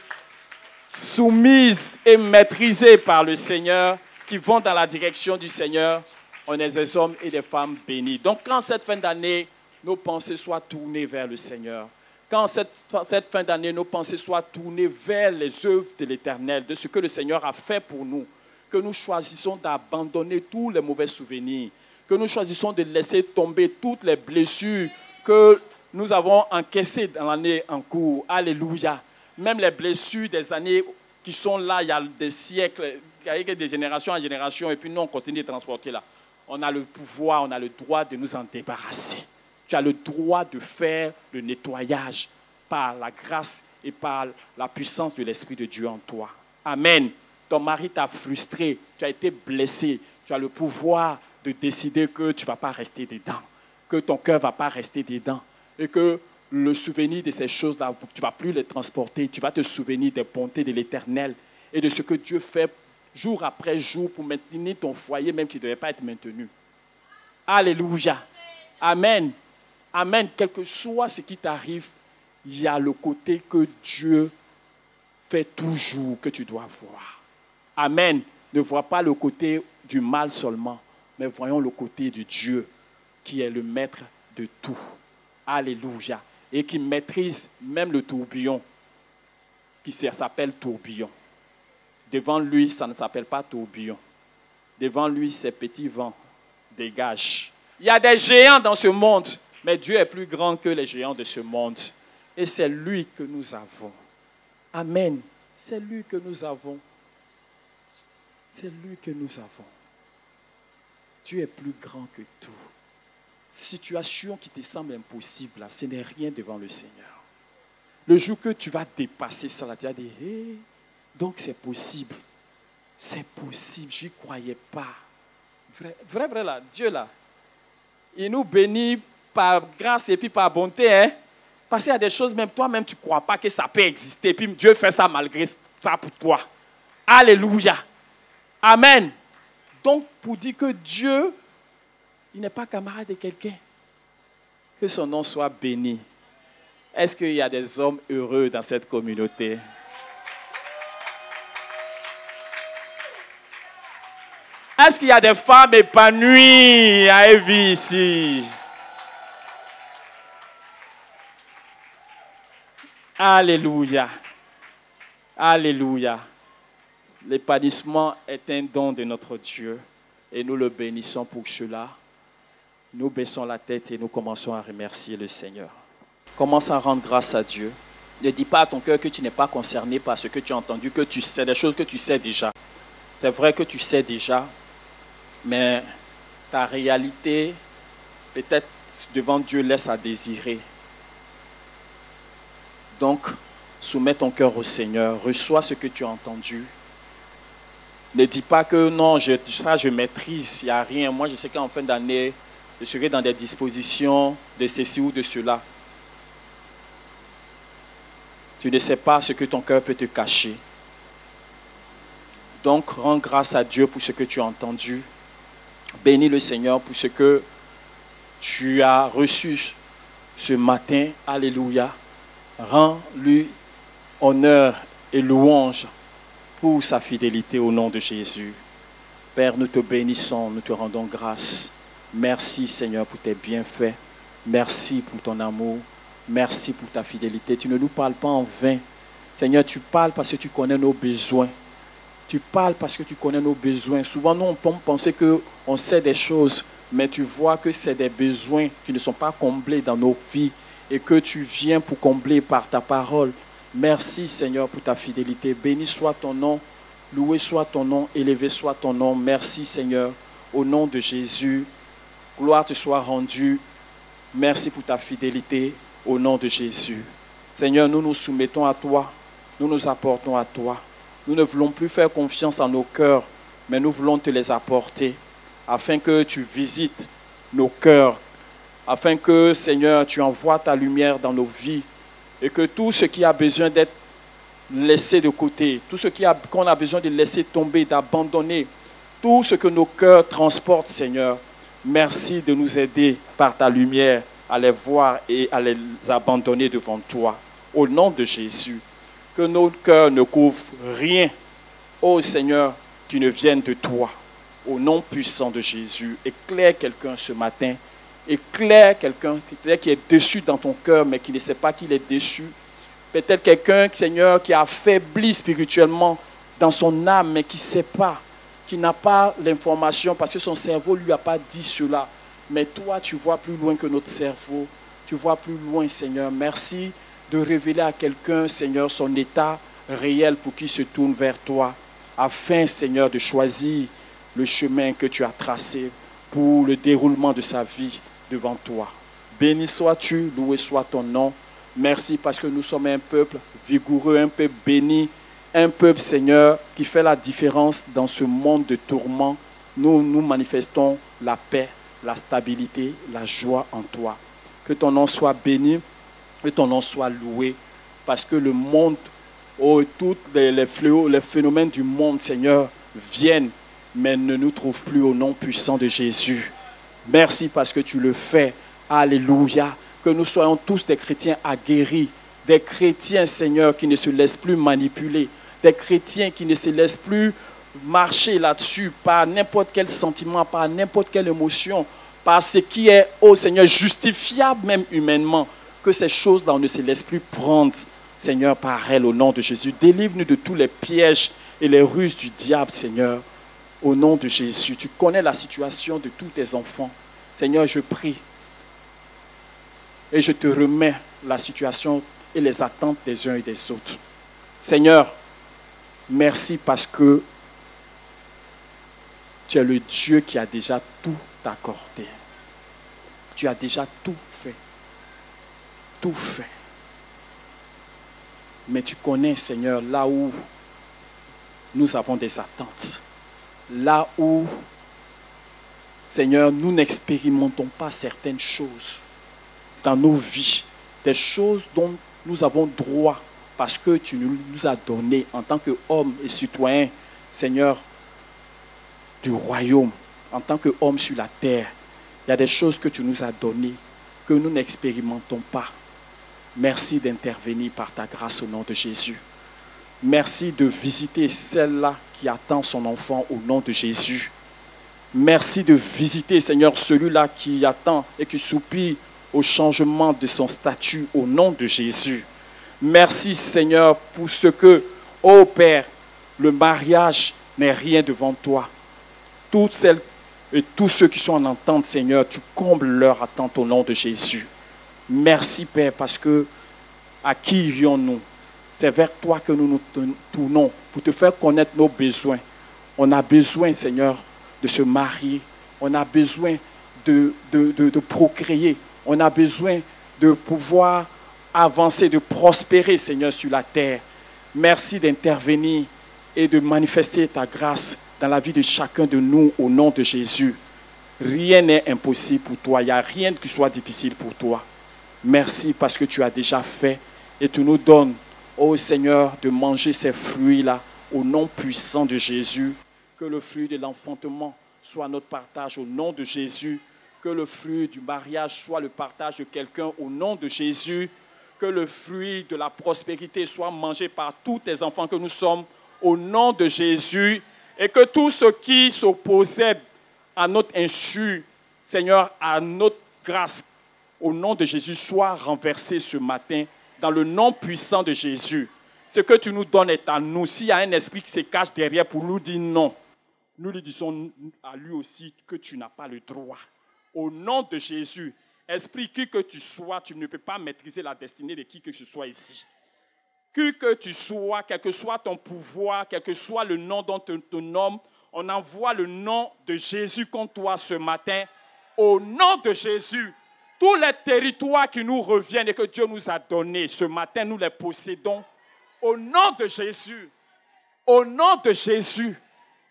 soumises et maîtrisées par le Seigneur qui vont dans la direction du Seigneur. On est des hommes et des femmes bénis. Donc, quand cette fin d'année, nos pensées soient tournées vers le Seigneur, quand cette fin d'année, nos pensées soient tournées vers les œuvres de l'Éternel, de ce que le Seigneur a fait pour nous, que nous choisissons d'abandonner tous les mauvais souvenirs, que nous choisissons de laisser tomber toutes les blessures que nous avons encaissées dans l'année en cours. Alléluia. Même les blessures des années qui sont là, il y a des siècles, il y a des générations en génération, et puis nous, on continue de transporter là. On a le pouvoir, on a le droit de nous en débarrasser. Tu as le droit de faire le nettoyage par la grâce et par la puissance de l'Esprit de Dieu en toi. Amen. Ton mari t'a frustré, tu as été blessé. Tu as le pouvoir de décider que tu ne vas pas rester dedans, que ton cœur ne va pas rester dedans et que le souvenir de ces choses-là, tu ne vas plus les transporter. Tu vas te souvenir des bontés de l'Éternel et de ce que Dieu fait jour après jour, pour maintenir ton foyer même qui ne devait pas être maintenu. Alléluia. Amen. Amen. Quel que soit ce qui t'arrive, il y a le côté que Dieu fait toujours que tu dois voir. Amen. Ne vois pas le côté du mal seulement, mais voyons le côté de Dieu qui est le maître de tout. Alléluia. Et qui maîtrise même le tourbillon qui s'appelle tourbillon. Devant lui, ça ne s'appelle pas tourbillon. Devant lui, c'est petit vent. Dégage. Il y a des géants dans ce monde, mais Dieu est plus grand que les géants de ce monde. Et c'est lui que nous avons. Amen. C'est lui que nous avons. C'est lui que nous avons. Dieu est plus grand que tout. Situation qui te semble impossible, ce n'est rien devant le Seigneur. Le jour que tu vas dépasser ça, tu vas dire, hey, donc c'est possible. C'est possible, je n'y croyais pas. Vrai, là, Dieu là, il nous bénit par grâce et puis par bonté. Hein? Parce qu'il y a des choses, même toi-même, tu ne crois pas que ça peut exister. Et puis Dieu fait ça malgré ça pour toi. Alléluia. Amen. Donc, pour dire que Dieu, il n'est pas camarade de quelqu'un. Que son nom soit béni. Est-ce qu'il y a des hommes heureux dans cette communauté? Est-ce qu'il y a des femmes épanouies à Evie ici? Alléluia. Alléluia. L'épanouissement est un don de notre Dieu et nous le bénissons pour cela. Nous baissons la tête et nous commençons à remercier le Seigneur. Commence à rendre grâce à Dieu. Ne dis pas à ton cœur que tu n'es pas concerné par ce que tu as entendu, que tu sais, des choses que tu sais déjà. C'est vrai que tu sais déjà, mais ta réalité, peut-être devant Dieu, laisse à désirer. Donc, soumets ton cœur au Seigneur, reçois ce que tu as entendu. Ne dis pas que non, ça je maîtrise, il n'y a rien. Moi, je sais qu'en fin d'année, je serai dans des dispositions de ceci ou de cela. Tu ne sais pas ce que ton cœur peut te cacher. Donc, rends grâce à Dieu pour ce que tu as entendu. Bénis le Seigneur pour ce que tu as reçu ce matin. Alléluia. Rends-lui honneur et louange pour sa fidélité au nom de Jésus. Père, nous te bénissons, nous te rendons grâce. Merci Seigneur pour tes bienfaits. Merci pour ton amour. Merci pour ta fidélité. Tu ne nous parles pas en vain. Seigneur, tu parles parce que tu connais nos besoins. Tu parles parce que tu connais nos besoins. Souvent, nous, on peut penser qu'on sait des choses, mais tu vois que c'est des besoins qui ne sont pas comblés dans nos vies et que tu viens pour combler par ta parole. Merci, Seigneur, pour ta fidélité. Béni soit ton nom, loué soit ton nom, élevé soit ton nom. Merci, Seigneur, au nom de Jésus. Gloire te soit rendue. Merci pour ta fidélité, au nom de Jésus. Seigneur, nous nous soumettons à toi. Nous nous apportons à toi. Nous ne voulons plus faire confiance en nos cœurs, mais nous voulons te les apporter, afin que tu visites nos cœurs, afin que, Seigneur, tu envoies ta lumière dans nos vies, et que tout ce qui a besoin d'être laissé de côté, tout ce qu'on a besoin de laisser tomber, d'abandonner, tout ce que nos cœurs transportent, Seigneur, merci de nous aider par ta lumière à les voir et à les abandonner devant toi. Au nom de Jésus, que nos cœurs ne couvrent rien, ô Seigneur, qui ne vienne de toi. Au nom puissant de Jésus, éclaire quelqu'un ce matin. Éclaire quelqu'un qui est déçu dans ton cœur, mais qui ne sait pas qu'il est déçu. Peut-être quelqu'un, Seigneur, qui a affaibli spirituellement dans son âme, mais qui ne sait pas, qui n'a pas l'information parce que son cerveau ne lui a pas dit cela. Mais toi, tu vois plus loin que notre cerveau. Tu vois plus loin, Seigneur. Merci de révéler à quelqu'un, Seigneur, son état réel pour qu'il se tourne vers toi, afin, Seigneur, de choisir le chemin que tu as tracé pour le déroulement de sa vie devant toi. Béni sois-tu, loué soit ton nom. Merci parce que nous sommes un peuple vigoureux, un peuple béni, un peuple, Seigneur, qui fait la différence dans ce monde de tourments. Nous manifestons la paix, la stabilité, la joie en toi. Que ton nom soit béni, que ton nom soit loué, parce que le monde, tous les fléaux, les phénomènes du monde, Seigneur, viennent, mais ne nous trouvent plus au nom puissant de Jésus. Merci parce que tu le fais. Alléluia. Que nous soyons tous des chrétiens aguerris, des chrétiens, Seigneur, qui ne se laissent plus manipuler, des chrétiens qui ne se laissent plus marcher là-dessus par n'importe quel sentiment, par n'importe quelle émotion, par ce qui est, oh Seigneur, justifiable même humainement. Que ces choses-là, on ne se laisse plus prendre, Seigneur, par elles, au nom de Jésus. Délivre-nous de tous les pièges et les ruses du diable, Seigneur, au nom de Jésus. Tu connais la situation de tous tes enfants. Seigneur, je prie et je te remets la situation et les attentes des uns et des autres. Seigneur, merci parce que tu es le Dieu qui a déjà tout accordé. Tu as déjà tout fait. Tout fait. Mais tu connais, Seigneur, là où nous avons des attentes. Là où, Seigneur, nous n'expérimentons pas certaines choses dans nos vies, des choses dont nous avons droit parce que tu nous as donné en tant qu'hommes et citoyens, Seigneur, du royaume, en tant qu'hommes sur la terre. Il y a des choses que tu nous as données que nous n'expérimentons pas. Merci d'intervenir par ta grâce au nom de Jésus. Merci de visiter celle-là qui attend son enfant au nom de Jésus. Merci de visiter, Seigneur, celui-là qui attend et qui soupire au changement de son statut au nom de Jésus. Merci, Seigneur, pour ce que, ô Père, le mariage n'est rien devant toi. Toutes celles et tous ceux qui sont en attente, Seigneur, tu combles leur attente au nom de Jésus. Merci, Père, parce que à qui irions-nous? C'est vers toi que nous nous tournons pour te faire connaître nos besoins. On a besoin, Seigneur, de se marier. On a besoin de procréer. On a besoin de pouvoir avancer, de prospérer, Seigneur, sur la terre. Merci d'intervenir et de manifester ta grâce dans la vie de chacun de nous au nom de Jésus. Rien n'est impossible pour toi. Il n'y a rien qui soit difficile pour toi. Merci parce que tu as déjà fait et tu nous donnes, ô Seigneur, de manger ces fruits-là au nom puissant de Jésus. Que le fruit de l'enfantement soit notre partage au nom de Jésus. Que le fruit du mariage soit le partage de quelqu'un au nom de Jésus. Que le fruit de la prospérité soit mangé par tous tes enfants que nous sommes au nom de Jésus. Et que tout ce qui s'opposait à notre insu, Seigneur, à notre grâce, au nom de Jésus, soit renversé ce matin dans le nom puissant de Jésus. Ce que tu nous donnes est à nous. S'il y a un esprit qui se cache derrière pour nous dire non, nous lui disons à lui aussi que tu n'as pas le droit. Au nom de Jésus, esprit, qui que tu sois, tu ne peux pas maîtriser la destinée de qui que ce soit ici. Qui que tu sois, quel que soit ton pouvoir, quel que soit le nom dont ton nom, on envoie le nom de Jésus contre toi ce matin. Au nom de Jésus, tous les territoires qui nous reviennent et que Dieu nous a donnés, ce matin, nous les possédons. Au nom de Jésus, au nom de Jésus,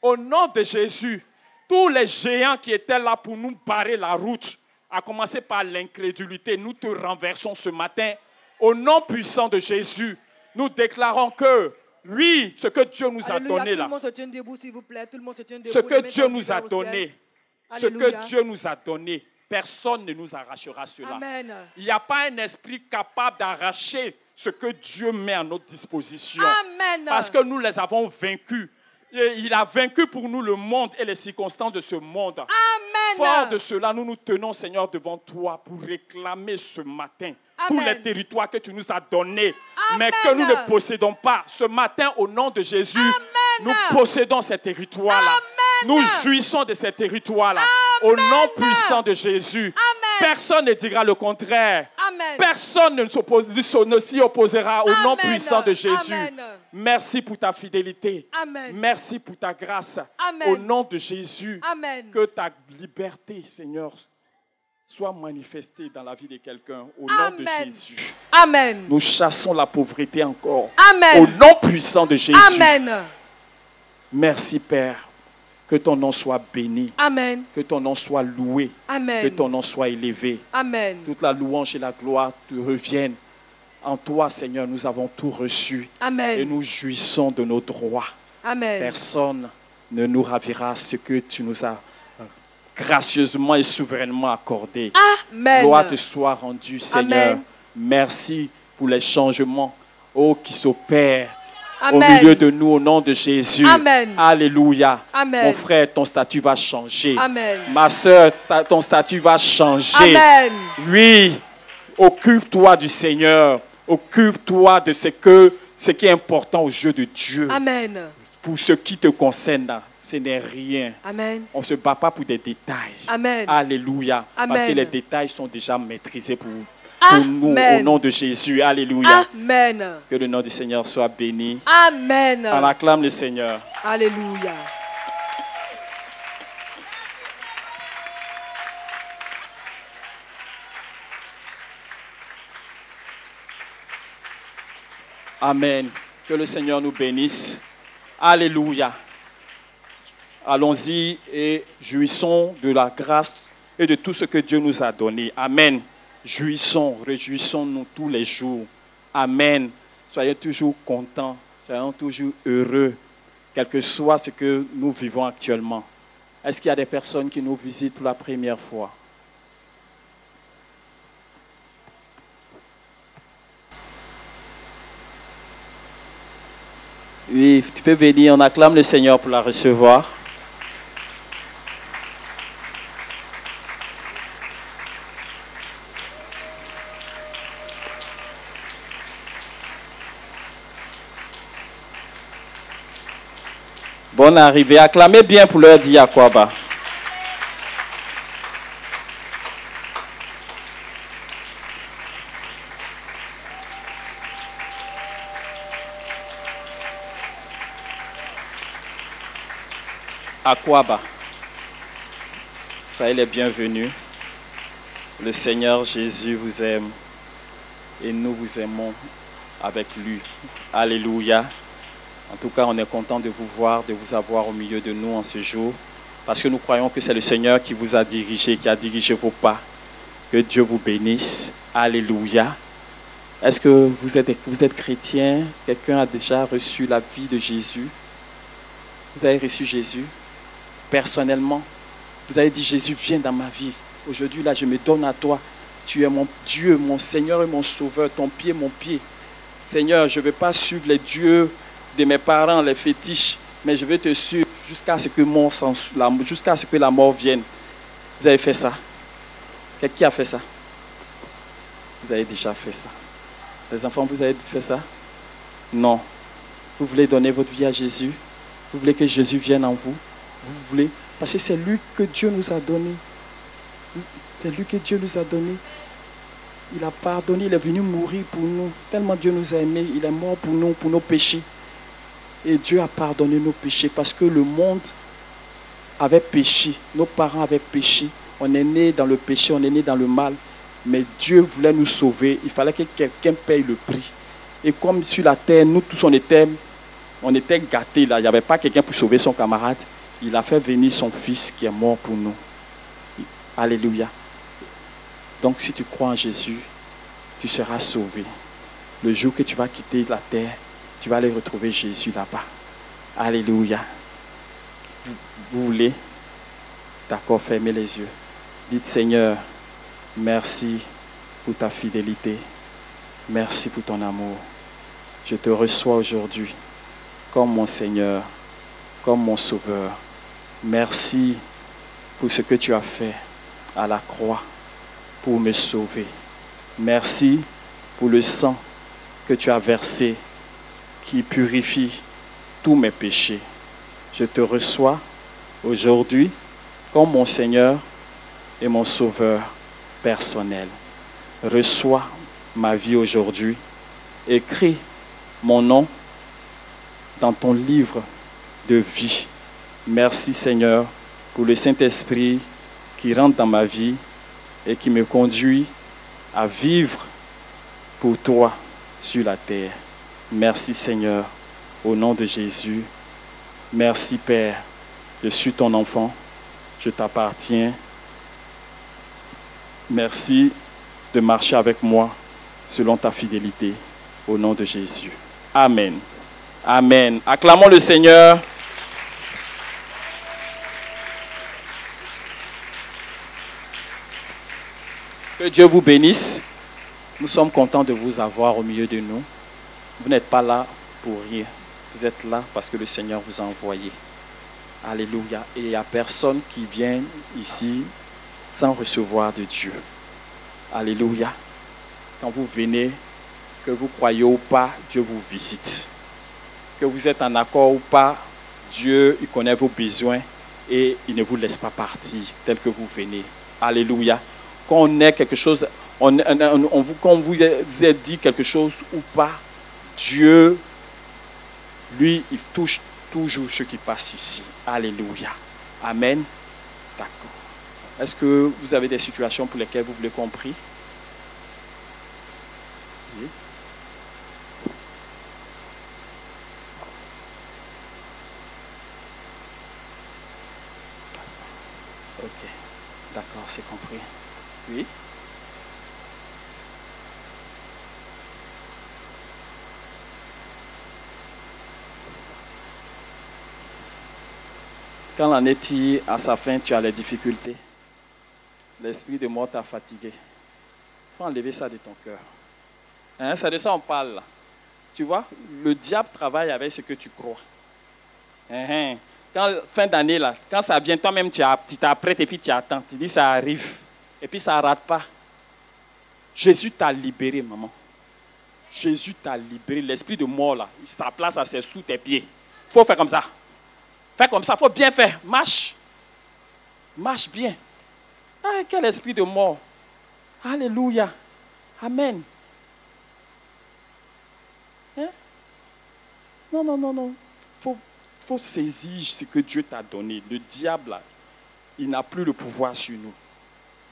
au nom de Jésus, tous les géants qui étaient là pour nous barrer la route, à commencer par l'incrédulité, nous te renversons ce matin. Au nom puissant de Jésus, nous déclarons que, oui, ce que Dieu nous a donné là, ce que Dieu nous a donné, ce que Dieu nous a donné, personne ne nous arrachera cela. Amen. Il n'y a pas un esprit capable d'arracher ce que Dieu met à notre disposition. Amen. Parce que nous les avons vaincus. Et il a vaincu pour nous le monde et les circonstances de ce monde. Amen. Fort de cela, nous nous tenons, Seigneur, devant toi pour réclamer ce matin tous les territoires que tu nous as donnés, mais que nous ne possédons pas. Ce matin, au nom de Jésus, nous possédons ces territoires-là. Nous jouissons de ces territoires-là. Au nom puissant de Jésus. Amen. Personne ne dira le contraire. Amen. Personne ne s'y opposera au nom puissant de Jésus. Amen. Merci pour ta fidélité. Amen. Merci pour ta grâce. Amen. Au nom de Jésus, amen. Que ta liberté, Seigneur, soit manifestée dans la vie de quelqu'un. Au nom de Jésus. Amen. Nous chassons la pauvreté encore. Amen. Au nom puissant de Jésus. Amen. Merci, Père. Que ton nom soit béni. Amen. Que ton nom soit loué. Amen. Que ton nom soit élevé. Amen. Toute la louange et la gloire te reviennent. En toi, Seigneur, nous avons tout reçu. Amen. Et nous jouissons de nos droits. Amen. Personne ne nous ravira ce que tu nous as gracieusement et souverainement accordé. Amen. Gloire te soit rendue, Seigneur. Amen. Merci pour les changements qui s'opèrent au Amen. milieu de nous au nom de Jésus. Amen. Alléluia. Amen. Mon frère, ton statut va changer. Amen. Ma soeur, ton statut va changer. Amen. Oui, occupe-toi du Seigneur. Occupe-toi de ce qui est important aux yeux de Dieu. Amen. Pour ce qui te concerne, ce n'est rien. Amen. On ne se bat pas pour des détails. Amen. Alléluia. Amen. Parce que les détails sont déjà maîtrisés pour nous Amen. au nom de Jésus. Alléluia. Amen. Que le nom du Seigneur soit béni. Amen. On acclame le Seigneur. Alléluia. Amen. Que le Seigneur nous bénisse. Alléluia. Allons-y et jouissons de la grâce et de tout ce que Dieu nous a donné. Amen. Jouissons, réjouissons-nous tous les jours. Amen. Soyez toujours contents, soyons toujours heureux, quel que soit ce que nous vivons actuellement. Est-ce qu'il y a des personnes qui nous visitent pour la première fois? Oui, tu peux venir, on acclame le Seigneur pour la recevoir. Bonne arrivée. Acclamez bien pour leur dire Akwaba. Akwaba. Soyez les bienvenus. Le Seigneur Jésus vous aime et nous vous aimons avec lui. Alléluia. En tout cas, on est content de vous voir, de vous avoir au milieu de nous en ce jour, parce que nous croyons que c'est le Seigneur qui vous a dirigé, qui a dirigé vos pas. Que Dieu vous bénisse. Alléluia. Est-ce que vous êtes chrétien? Quelqu'un a déjà reçu la vie de Jésus? Vous avez reçu Jésus personnellement? Vous avez dit, Jésus, viens dans ma vie. Aujourd'hui, là, je me donne à toi. Tu es mon Dieu, mon Seigneur et mon Sauveur. Ton pied, mon pied. Seigneur, je ne veux pas suivre les dieux de mes parents, les fétiches, mais je vais te suivre jusqu'à ce que la mort vienne. Vous avez fait ça? Qui a fait ça? Vous avez déjà fait ça. Les enfants, vous avez fait ça? Non. Vous voulez donner votre vie à Jésus? Vous voulez que Jésus vienne en vous? Vous voulez? Parce que c'est lui que Dieu nous a donné. C'est lui que Dieu nous a donné. Il a pardonné, il est venu mourir pour nous. Tellement Dieu nous a aimés, il est mort pour nous, pour nos péchés. Et Dieu a pardonné nos péchés parce que le monde avait péché. Nos parents avaient péché. On est né dans le péché, on est né dans le mal. Mais Dieu voulait nous sauver. Il fallait que quelqu'un paye le prix. Et comme sur la terre, nous tous on était gâtés là. Il n'y avait pas quelqu'un pour sauver son camarade. Il a fait venir son fils qui est mort pour nous. Alléluia. Donc si tu crois en Jésus, tu seras sauvé. Le jour que tu vas quitter la terre, tu vas aller retrouver Jésus là-bas. Alléluia. Vous voulez? D'accord, fermez les yeux. Dites, Seigneur, merci pour ta fidélité. Merci pour ton amour. Je te reçois aujourd'hui comme mon Seigneur, comme mon Sauveur. Merci pour ce que tu as fait à la croix pour me sauver. Merci pour le sang que tu as versé qui purifie tous mes péchés. Je te reçois aujourd'hui comme mon Seigneur et mon Sauveur personnel. Reçois ma vie aujourd'hui. Écris mon nom dans ton livre de vie. Merci Seigneur pour le Saint-Esprit qui rentre dans ma vie et qui me conduit à vivre pour toi sur la terre. Merci Seigneur, au nom de Jésus. Merci Père, je suis ton enfant, je t'appartiens. Merci de marcher avec moi selon ta fidélité, au nom de Jésus. Amen. Amen. Acclamons le Seigneur. Que Dieu vous bénisse. Nous sommes contents de vous avoir au milieu de nous. Vous n'êtes pas là pour rien. Vous êtes là parce que le Seigneur vous a envoyé. Alléluia. Et il n'y a personne qui vient ici sans recevoir de Dieu. Alléluia. Quand vous venez, que vous croyez ou pas, Dieu vous visite. Que vous êtes en accord ou pas, Dieu, il connaît vos besoins et il ne vous laisse pas partir tel que vous venez. Alléluia. Quand on est quelque chose, quand on vous a dit quelque chose ou pas, Dieu, lui, il touche toujours ceux qui passent ici. Alléluia. Amen. D'accord. Est-ce que vous avez des situations pour lesquelles vous voulez qu'on prie? Oui. Ok. D'accord, c'est compris. Oui. Quand l'année tire à sa fin, tu as les difficultés. L'esprit de mort t'a fatigué. Il faut enlever ça de ton cœur. Hein, c'est de ça qu'on parle là. Tu vois, le diable travaille avec ce que tu crois. Quand fin d'année, là, quand ça vient, toi-même, tu t'apprêtes et puis tu attends. Tu dis, ça arrive. Et puis ça ne rate pas. Jésus t'a libéré, maman. Jésus t'a libéré. L'esprit de mort, là, sa place, c'est sous tes pieds. Il faut faire comme ça. Fais comme ça, il faut bien faire. Marche. Marche bien. Ah, quel esprit de mort. Alléluia. Amen. Hein? Non, non, non, non. Il faut saisir ce que Dieu t'a donné. Le diable, là, il n'a plus le pouvoir sur nous.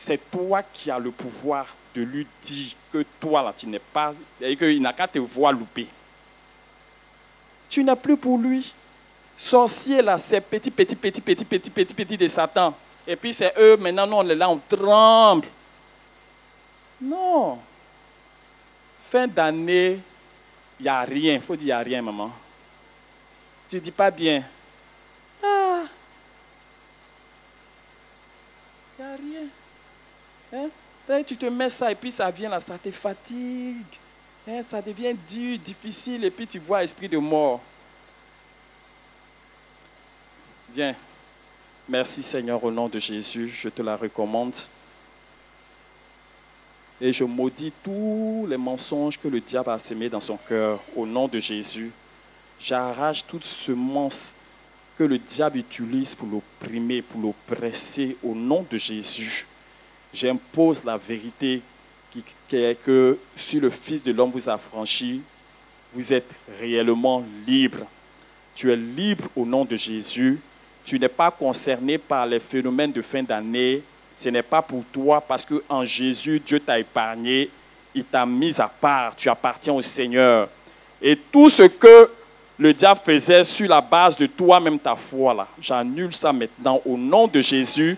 C'est toi qui as le pouvoir de lui dire que toi, là, tu n'es pas... et qu'il n'a qu'à te voir louper. Tu n'es plus pour lui. Sorcier, là, c'est petit de Satan. Et puis c'est eux, maintenant, nous, on est là, on tremble. Non. Fin d'année, il n'y a rien. Il faut dire il n'y a rien, maman. Tu ne dis pas bien. Ah. Il n'y a rien. Hein? Là, tu te mets ça et puis ça vient là, ça te fatigue. Hein? Ça devient dur, difficile et puis tu vois esprit de mort. Viens. Merci Seigneur, au nom de Jésus, je te la recommande. Et je maudis tous les mensonges que le diable a semés dans son cœur, au nom de Jésus. J'arrache toute semence que le diable utilise pour l'opprimer, pour l'oppresser, au nom de Jésus. J'impose la vérité qui est que si le Fils de l'homme vous a franchi, vous êtes réellement libre. Tu es libre au nom de Jésus. Tu n'es pas concerné par les phénomènes de fin d'année. Ce n'est pas pour toi parce qu'en Jésus, Dieu t'a épargné. Il t'a mis à part. Tu appartiens au Seigneur. Et tout ce que le diable faisait sur la base de toi-même, ta foi, là, j'annule ça maintenant au nom de Jésus.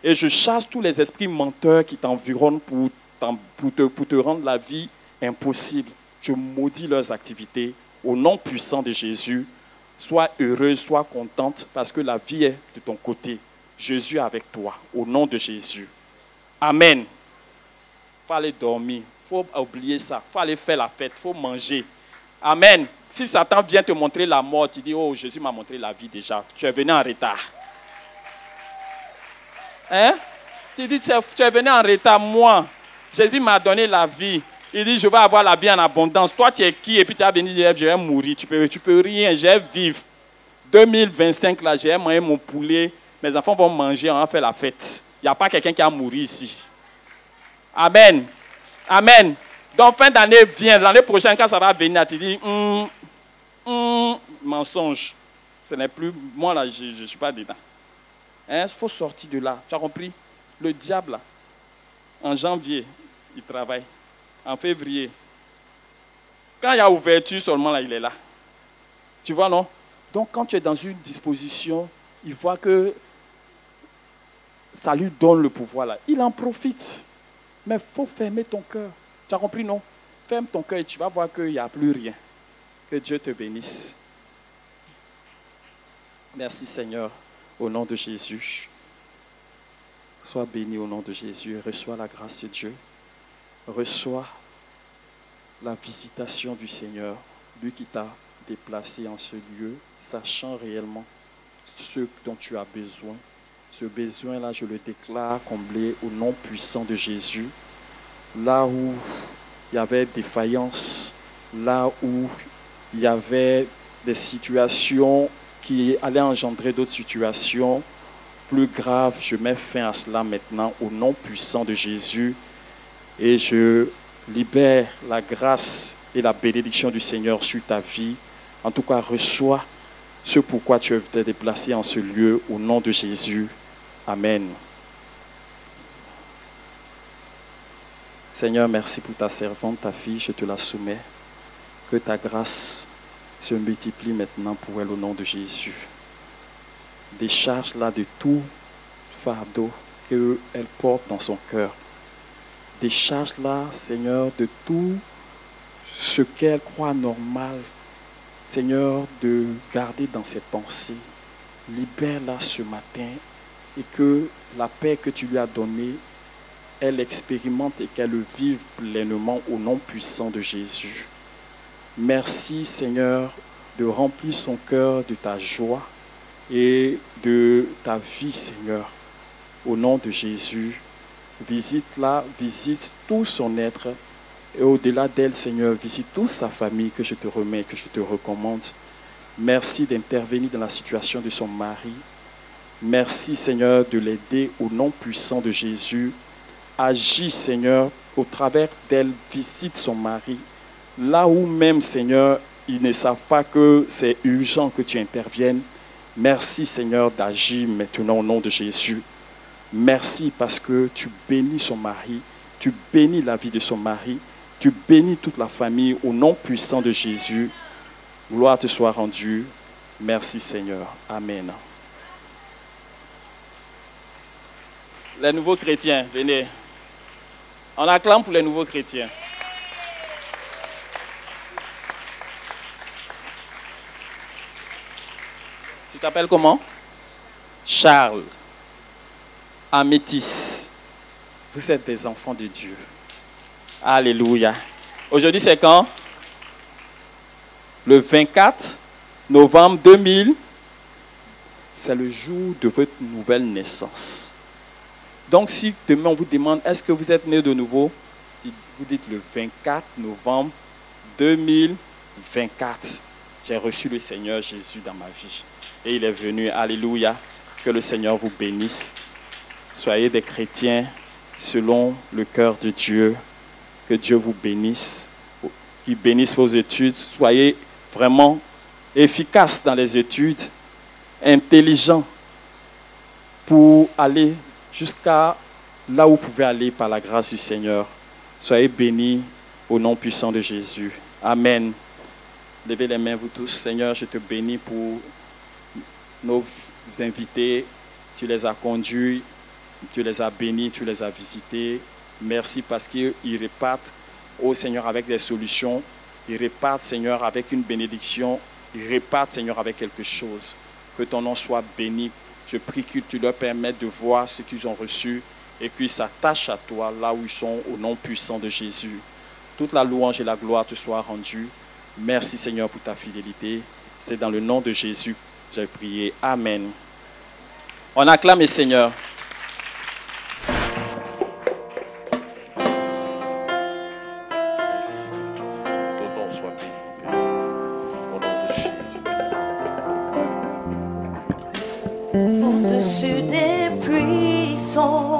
Et je chasse tous les esprits menteurs qui t'environnent pour te rendre la vie impossible. Je maudis leurs activités au nom puissant de Jésus. Sois heureuse, sois contente parce que la vie est de ton côté. Jésus est avec toi, au nom de Jésus. Amen. Il faut aller dormir, il faut oublier ça, il faut aller faire la fête, il faut manger. Amen. Si Satan vient te montrer la mort, tu dis, oh, Jésus m'a montré la vie déjà. Tu es venu en retard. Hein? Tu dis, tu es venu en retard. Moi, Jésus m'a donné la vie. Il dit, je vais avoir la vie en abondance. Toi, tu es qui? Et puis tu as venu dire, je vais mourir. Tu peux rien, je vais vivre. 2025, là, j'ai mangé mon poulet. Mes enfants vont manger, on va faire la fête. Il n'y a pas quelqu'un qui a mouru ici. Amen. Amen. Donc, fin d'année vient. L'année prochaine, quand ça va venir, tu dis, mensonge. Ce n'est plus, moi, là, je ne suis pas dedans. Il faut sortir de là. Tu as compris? Le diable, là, en janvier, il travaille. En février, quand il y a ouverture seulement, là, il est là. Tu vois, non? Donc, quand tu es dans une disposition, il voit que ça lui donne le pouvoir, là. Il en profite. Mais il faut fermer ton cœur. Tu as compris, non? Ferme ton cœur et tu vas voir qu'il n'y a plus rien. Que Dieu te bénisse. Merci, Seigneur, au nom de Jésus. Sois béni au nom de Jésus et reçois la grâce de Dieu. reçois la visitation du Seigneur, lui qui t'a déplacé en ce lieu, sachant réellement ce dont tu as besoin. Ce besoin-là, je le déclare comblé au nom puissant de Jésus. Là où il y avait défaillance, là où il y avait des situations qui allaient engendrer d'autres situations plus graves, je mets fin à cela maintenant au nom puissant de Jésus et je libère la grâce et la bénédiction du Seigneur sur ta vie. En tout cas, reçois ce pourquoi tu es déplacé en ce lieu au nom de Jésus. Amen. Seigneur, merci pour ta servante, ta fille, je te la soumets. Que ta grâce se multiplie maintenant pour elle au nom de Jésus. Décharge-la de tout fardeau qu'elle porte dans son cœur. Décharge-la, Seigneur, de tout ce qu'elle croit normal, Seigneur, de garder dans ses pensées. Libère-la ce matin et que la paix que tu lui as donnée, elle expérimente et qu'elle le vive pleinement au nom puissant de Jésus. Merci, Seigneur, de remplir son cœur de ta joie et de ta vie, Seigneur. Au nom de Jésus, visite-la, visite tout son être et au-delà d'elle, Seigneur, visite toute sa famille que je te remets, que je te recommande. Merci d'intervenir dans la situation de son mari. Merci, Seigneur, de l'aider au nom puissant de Jésus. Agis, Seigneur, au travers d'elle, visite son mari. Là où même, Seigneur, ils ne savent pas que c'est urgent que tu interviennes. Merci, Seigneur, d'agir maintenant au nom de Jésus. Merci parce que tu bénis son mari, tu bénis la vie de son mari, tu bénis toute la famille au nom puissant de Jésus. Gloire te soit rendue. Merci, Seigneur. Amen. Les nouveaux chrétiens, venez. On acclame pour les nouveaux chrétiens. Tu t'appelles comment? Charles. Amétis. Vous êtes des enfants de Dieu. Alléluia. Aujourd'hui, c'est quand? Le 24 novembre 2000. C'est le jour de votre nouvelle naissance. Donc, si demain on vous demande, est-ce que vous êtes né de nouveau? Vous dites le 24 novembre 2024. J'ai reçu le Seigneur Jésus dans ma vie. Et il est venu. Alléluia. Que le Seigneur vous bénisse. Soyez des chrétiens selon le cœur de Dieu. Que Dieu vous bénisse. Qu'il bénisse vos études. Soyez vraiment efficaces dans les études. Intelligents pour aller jusqu'à là où vous pouvez aller par la grâce du Seigneur. Soyez bénis au nom puissant de Jésus. Amen. Levez les mains, vous tous. Seigneur, je te bénis pour nos invités. Tu les as conduits, tu les as bénis, tu les as visités. Merci parce qu'ils repartent, oh Seigneur, avec des solutions. Ils repartent, Seigneur, avec une bénédiction. Ils repartent, Seigneur, avec quelque chose. Que ton nom soit béni. Je prie que tu leur permettes de voir ce qu'ils ont reçu et qu'ils s'attachent à toi là où ils sont au nom puissant de Jésus. Toute la louange et la gloire te soient rendues. Merci Seigneur pour ta fidélité. C'est dans le nom de Jésus que j'ai prié. Amen. On acclame le Seigneur. Au-dessus des puissants,